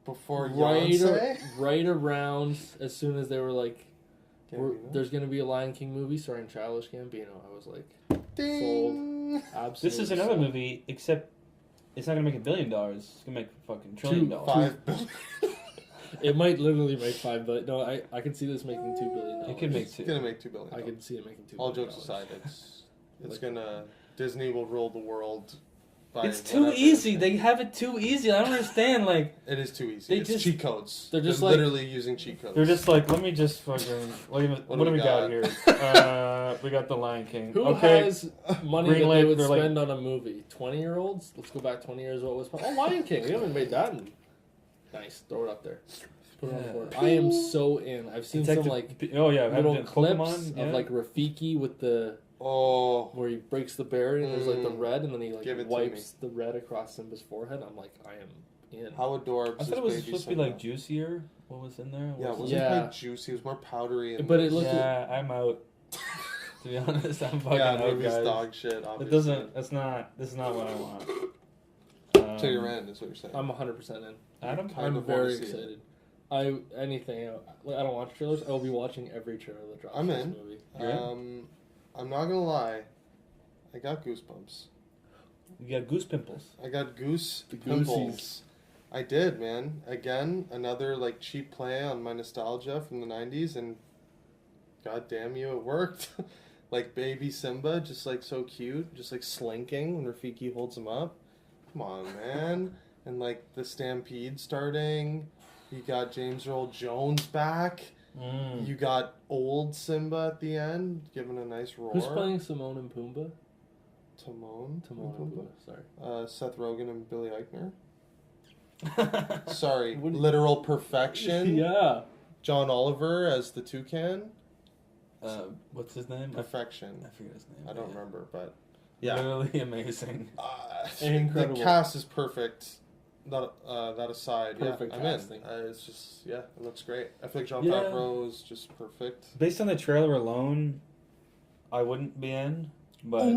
before right, Beyonce. right around as soon as they were like, Gambino. there's gonna be a Lion King movie starring Childish Gambino. I was like, Ding. absolutely. This is another sold. movie, except it's not gonna make $1 billion. It's gonna make fucking $1 trillion. $5 billion. It might literally make $5 billion. No, I can see this making $2 billion. It could make It's two. gonna make $2 billion. I can see it making $2 All billion. jokes aside, it's Like- gonna. Disney will rule the world It's too easy. They have it too easy. I don't understand. Like, it is too easy. It's cheat codes. They're just literally using cheat codes. They're just like, let me just fucking. What do we got here? We got the Lion King. Who has money that they would spend on a movie? 20-year-olds? Let's go back 20 years. What was Lion King? We haven't made that. Nice. Throw it up there. Put it on the board. I am so in. I've seen some like little clips of like Rafiki with the where he breaks the berry and there's like the red and then he like wipes the red across Simba's forehead. I'm like, I am in. How adorable! I thought it was supposed to be like juicier. What was in there? Yeah, it wasn't quite juicy. It was more powdery. But it looked. Yeah, I'm out. To be honest, I'm fucking out, guys. Dog shit. Obviously. It doesn't. That's not. This is not what I want. So you're in, is what you're saying. I'm 100% in. Adam, I'm very excited. Anything. I don't watch trailers. I will be watching every trailer that drops. I'm in. This movie. I'm not gonna lie. I got goosebumps. You got goose pimples. I got goose pimples. I did, man. Again, another like cheap play on my nostalgia from the 90s, and god damn you, it worked. Like baby Simba, just like so cute, just like slinking when Rafiki holds him up. Come on, man. And like the stampede starting. You got James Earl Jones back. You got old Simba at the end, giving a nice roar. Who's playing Timon and Pumbaa? Timon and Pumbaa. Sorry. Seth Rogen and Billy Eichner. Sorry, literal perfection. Yeah. John Oliver as the toucan. What's his name? Perfection. I forget his name. I don't remember, but literally amazing. Incredible. The cast is perfect. That aside, perfect I'm casting. in. It's just, it looks great. I feel like John Favreau is just perfect. Based on the trailer alone, I wouldn't be in, but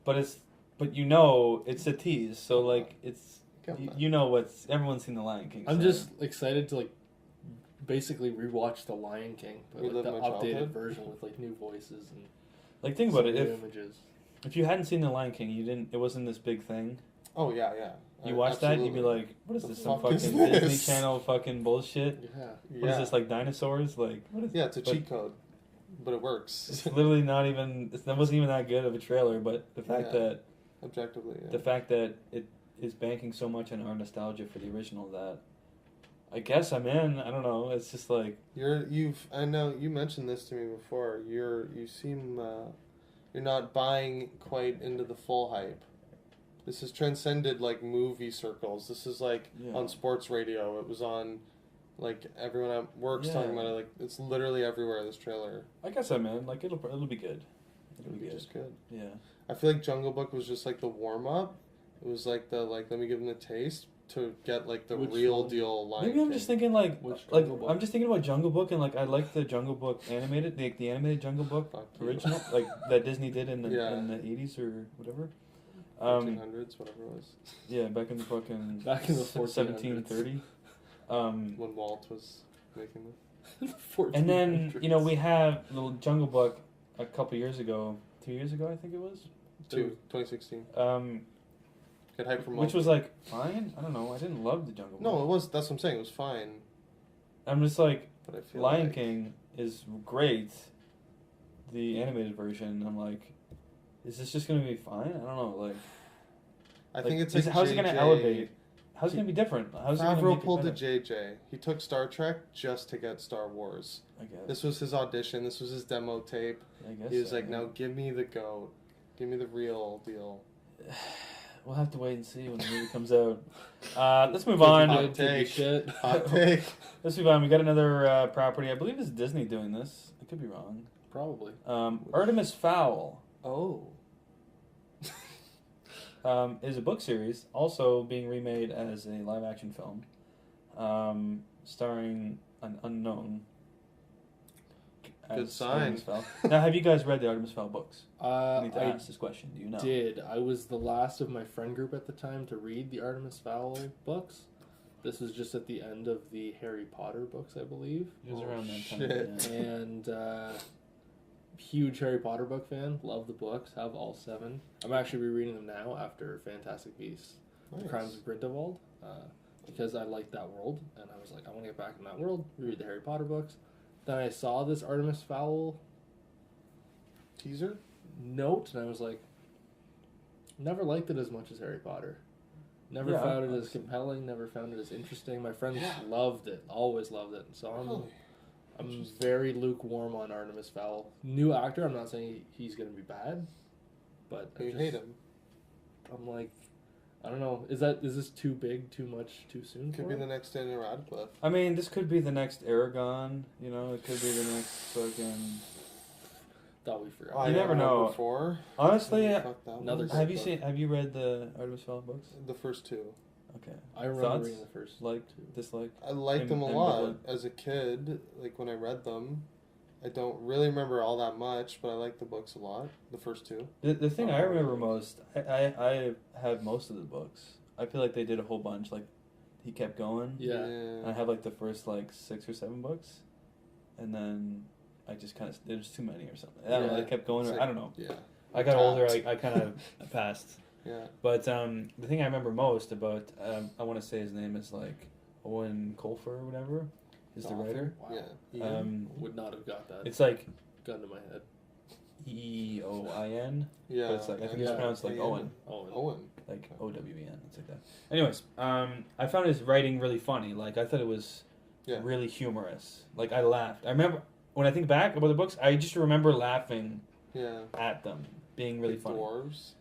but you know it's a tease, so like it's everyone's seen the Lion King. I'm just excited to like basically rewatch the Lion King, but like the updated version with like new voices and like think about it. Images. If you hadn't seen the Lion King, it wasn't this big thing. Oh, yeah. You watch that, you'd be like, what is this, some fucking Disney Channel fucking bullshit? Yeah. What is this, like dinosaurs? Like, what is it's a cheat code, but it works. It's literally not even, that wasn't even that good of a trailer, but the fact that... Objectively, the fact that it is banking so much on our nostalgia for the original that... I guess I'm in. I don't know. It's just like... I know, you mentioned this to me before. You seem... you're not buying quite into the full hype. This has transcended like movie circles. This is like on sports radio. It was on like everyone at work's talking about it. Like it's literally everywhere. This trailer. I guess I'm in. Like it'll be good. It'll be just good. Yeah. I feel like Jungle Book was just like the warm up. It was like let me give them the taste to get like the real deal Lion Maybe I'm King. just thinking like I'm just thinking about Jungle Book and like I like the Jungle Book animated the animated Jungle Book original like that Disney did in the 80s or whatever. 1800s, whatever it was. Yeah, back in the fucking 1730. When Walt was making them. And then we have the Jungle Book a couple years ago, 2 years ago I think it was. 2016. Get hype from which was like fine. I don't know. I didn't love the Jungle Book. No, it was. That's what I'm saying. It was fine. I'm just like, but I feel Lion King is great. The animated version. I'm like. Is this just going to be fine? I don't know. Like, I think it's like how's it going to elevate? How's it going to be different? Favreau pulled a JJ. He took Star Trek just to get Star Wars. I guess. This was his audition. This was his demo tape. I guess he was like, "Now give me the goat. Give me the real deal." We'll have to wait and see when the movie comes out. Let's move on. Hot take. Hot take. Let's move on. We got another property. I believe it's Disney doing this. I could be wrong. Probably. Artemis Fowl. Oh. Is a book series, also being remade as a live-action film, starring an unknown. Good sign. Now, have you guys read the Artemis Fowl books? I need to ask this question. Do you know? Did. I was the last of my friend group at the time to read the Artemis Fowl books. This was just at the end of the Harry Potter books, I believe. It was around that time. Yeah. And huge Harry Potter book fan. Love the books. Have all 7. I'm actually rereading them now after Fantastic Beasts, The Crimes of Grindelwald, because I liked that world, and I was like, I want to get back in that world. Read the Harry Potter books. Then I saw this Artemis Fowl teaser note, and I was like, Never liked it as much as Harry Potter. Never Yeah, found it as honestly. compelling. Never found it as interesting. My friends Yeah. loved it. Always loved it. So Really? I'm Interesting. very lukewarm on Artemis Fowl. New actor. I'm not saying he's gonna be bad, but You hate him. I'm like, I don't know. Is this too big, too much, too soon? Could for be him? the next Daniel Radcliffe. I mean, this could be the next Aragon. You know, it could be the next fucking. Thought we forgot. Oh, I You never read know. Before. Honestly, Fuck that Another was. great have you book. Have you read the Artemis Fowl books? The first two. Okay. I remember Thoughts? reading the first Like, two. dislike? I liked them a Ambivalent. lot as a kid. Like when I read them, I don't really remember all that much, but I liked the books a lot. The first two. The thing I remember most, I have most of the books. I feel like they did a whole bunch. Like, he kept going. Yeah. And I have like the first like 6 or 7 books, and then I just kind of there's too many or something. I don't know. Yeah. They kept going. It's Or, like- I don't know. Yeah. I got older. Tapped. I kind of passed. Yeah. But the thing I remember most about I want to say his name is like Owen Colfer or whatever. Is the writer. Wow. Yeah. Would not have got that. It's like Gun to my head. Eoin, Yeah. but it's like I think it's Yeah. pronounced like Owen, Owen. like Owen. It's like that. Anyways, I found his writing really funny. Like I thought it was Yeah. really humorous. Like I laughed. I remember when I think back about the books, I just remember laughing Yeah. at them, being really Like funny. Dwarves.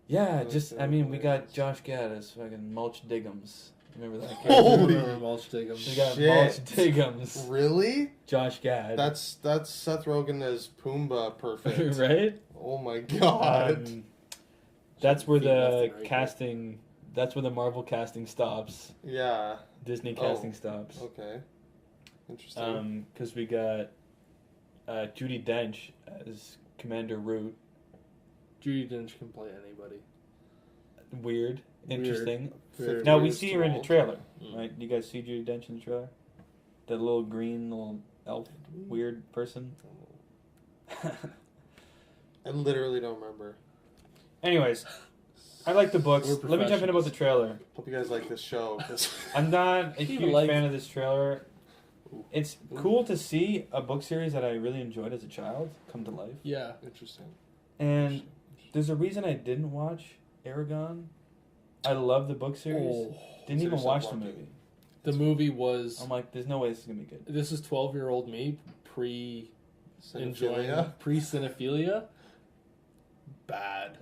Yeah, Those just are I mean, we got hilarious. Josh Gad as fucking Mulch Diggums. Remember that? I character? Holy remember Mulch Diggums. We got shit. Mulch Diggums. Really? Josh Gad. That's Seth Rogen as Pumbaa perfect. right. Oh my god. That's where Feet left the and right, casting. That's where the Marvel casting stops. Yeah. Disney Oh. casting stops. Okay. Interesting. Because we got Judi Dench as Commander Root. Judi Dench can play anybody. Weird, interesting. Weird. Now we Years see too her in the old. trailer, Mm. right? You guys see Judi Dench in the trailer? That little green little elf, weird person. I literally don't remember. Anyways, I like the books. We're Let me jump in about the trailer. Hope you guys like this show. 'Cause I'm not a You huge like- fan of this trailer. Ooh. It's cool to see a book series that I really enjoyed as a child come to life. Yeah. Interesting. And there's a reason I didn't watch Aragon. I love the book series. Oh. Didn't Consider even watch the yourself movie. The movie was. I'm like, there's no way this is gonna be good. This is 12-year-old me enjoying Cinephilia. pre-cinephilia. Bad.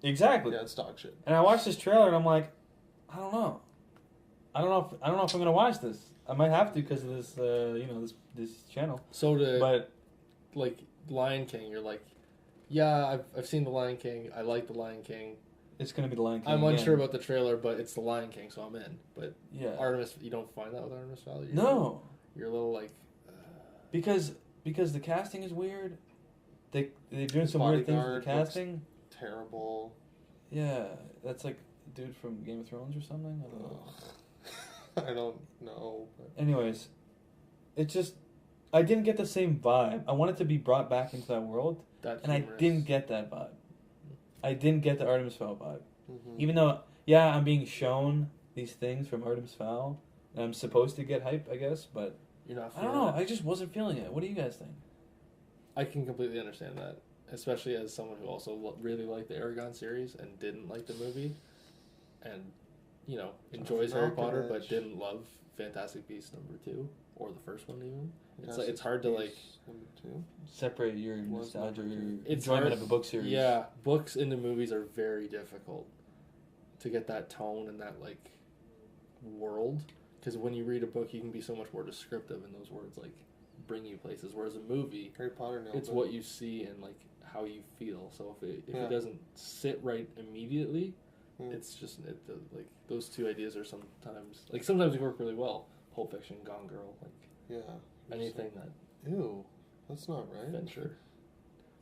Exactly. Yeah, it's dog shit. And I watched this trailer and I'm like, I don't know. I don't know if I'm gonna watch this. I might have to because of this, this channel. So to But like Lion King, you're like, yeah, I've seen the Lion King. I like the Lion King. it's gonna be the Lion King. I'm again. unsure about the trailer, but it's the Lion King, so I'm in. But Yeah. Artemis, you don't find that with Artemis Fowl? No, You're a little like. because the casting is weird. They're doing His some weird things with the bodyguard looks- casting. Terrible. Yeah, that's like a dude from Game of Thrones or something. I don't know. Ugh. I don't know. But Anyways, it just I didn't get the same vibe. I wanted to be brought back into that world, That and I humorous. didn't get that vibe. I didn't get the Artemis Fowl vibe. Mhm. Even though, yeah, I'm being shown these things from Artemis Fowl, and I'm supposed to get hype, I guess, but You're not. I don't feeling know. it. I just wasn't feeling it. What do you guys think? I can completely understand that, especially as someone who also really liked the Aragon series and didn't like the movie, and enjoys Harry Potter but Malkovich. didn't love Fantastic Beasts #2 or the first one even. It's Yes, like it's hard to like. Beast number 2. Separate your Was nostalgia, number your two. It's enjoyment hard- of a book series. Yeah, books into movies are very difficult to get that tone and that like world, because when you read a book, you can be so much more descriptive, and those words like bring you places. Whereas a movie, Harry Potter nailed it's it. what you see and like how you feel. So if Yeah. it doesn't sit right immediately, Mm. it's just like those two ideas are sometimes they work really well. Pulp Fiction, Gone Girl, like Yeah. anything that Ew. That's not right. venture.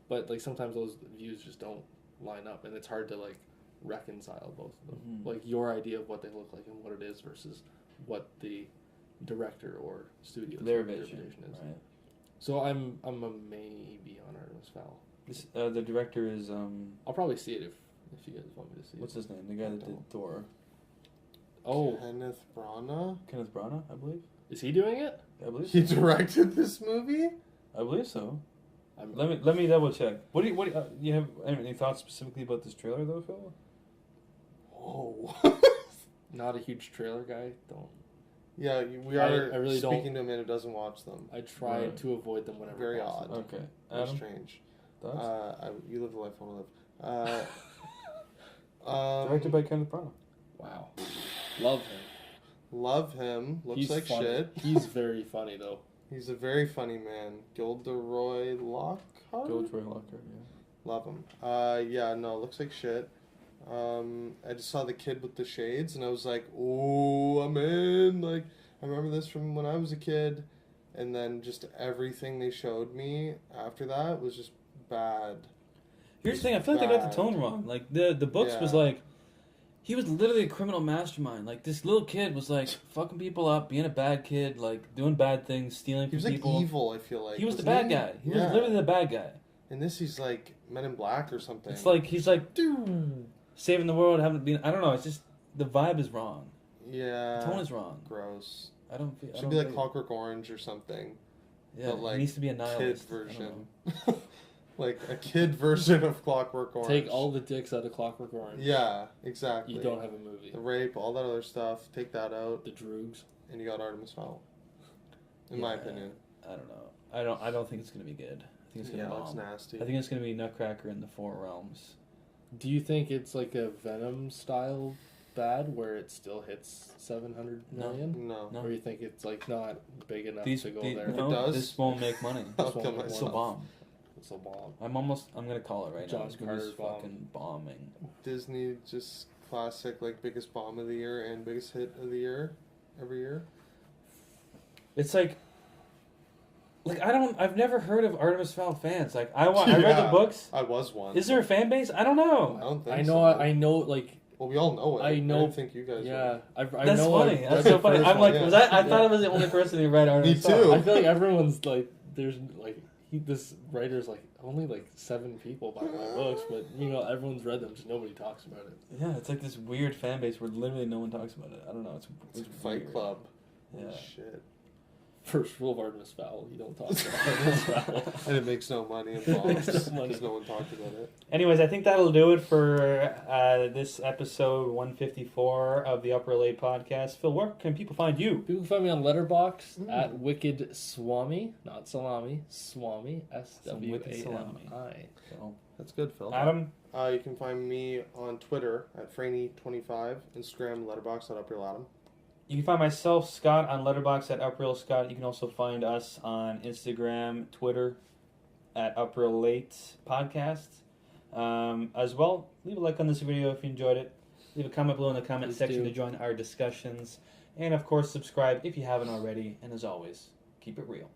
But like sometimes those views just don't line up, and it's hard to like reconcile both of them. Mhm. Like your idea of what they look like and what it is versus what the director or studio's Their vision, interpretation is. right? So I'm a maybe on Artemis Fowl. This, the director is I'll probably see it if you guys want me to see what's it. his name? The guy that did Don't. Thor. Oh, Kenneth Branagh. Kenneth Branagh, I believe. is he doing it? I believe. He So. directed this movie? I believe so. Let me double check. What do you have any thoughts specifically about this trailer though, Phil? Whoa. Not a huge trailer guy. Don't. Yeah, we are I really speaking to a man who doesn't watch them. I try to avoid them whenever Very possible. odd. Okay. Very Adam? strange. Thoughts? You live the life I want to live. Directed by Kenneth Branagh. Wow. Love him. Love him. Looks He's like funny. shit. He's very funny though. He's a very funny man. Gilderoy Lockhart? Gilderoy Lockhart, yeah. Love him. Yeah, no, looks like shit. I just saw the kid with the shades, and I was like, "Oh, I'm in!" Like, I remember this from when I was a kid, and then just everything they showed me after that was just bad. Here's the thing: I feel like they got the tone wrong. Like the books was like, he was literally a criminal mastermind. Like this little kid was like fucking people up, being a bad kid, like doing bad things, stealing from people. He was like evil. I feel like he was the bad guy. He was literally the bad guy. In this, he's like Men in Black or something. It's like he's like, saving the world, haven't been. I don't know. It's just the vibe is wrong. Yeah, The tone is wrong. Gross. I don't feel. Should be like Clockwork Orange or something. Yeah, but like it needs to be a nihilist. Kid version. Like a kid version of Clockwork Orange. Take all the dicks out of Clockwork Orange. Yeah, exactly. You don't have a movie. The rape, all that other stuff. Take that out, The droogs. and you got Artemis Fowl. In my opinion. I don't know. I don't think it's gonna be good. I think it's gonna bomb. It's nasty. I think it's gonna be Nutcracker in the Four Realms. Do you think it's like a Venom style bad where it still hits 700 million? No. No. Or you think it's like not big enough to go there? No, It does. this won't make money. I'll This kill won't make It's a myself. bomb. It's a bomb. I'm gonna call it right now. John This movie's Carter's bomb. fucking bombing. Disney just classic, like biggest bomb of the year and biggest hit of the year every year. It's like I've never heard of Artemis Fowl fans. Like I read the books. I was one. Is there a fan base? I don't know. I don't think I know. so. I know. Like Well, we all know it. I know- don't think you guys. yeah, I That's know. funny. I've That's read so the funny. first I'm one, like, yeah. I thought I was the only person who read Artemis Me Fowl. too. I feel like everyone's like, there's like this writer's like only like 7 people buy my books, but you know everyone's read them, just nobody talks about it. Yeah, it's like this weird fan base where literally no one talks about it. I don't know. It's It's Fight weird. Club. Yeah. Shit. First rule of Artemis Fowl: you don't talk about Artemis Fowl. And it makes no money involved Makes no money. because no one talked about it. Anyways, I think that'll do it for this episode 154 of the Upper Late Podcast. Phil, where can people find you? People can find me on Letterboxd at Wicked Swami, not Salami, Swami, Wicked Salami. SWAMI. So, That's good, Phil. Adam, You can find me on Twitter at Franny25, Instagram, Letterboxd at UpRealAdam. you can find myself, Scott, on Letterboxd at Upreal Scott. You can also find us on Instagram, Twitter, at Upreal Late Podcast. As well, leave a like on this video if you enjoyed it. Leave a comment below in the comment Please section do. to join our discussions. And, of course, subscribe if you haven't already. And, as always, keep it real.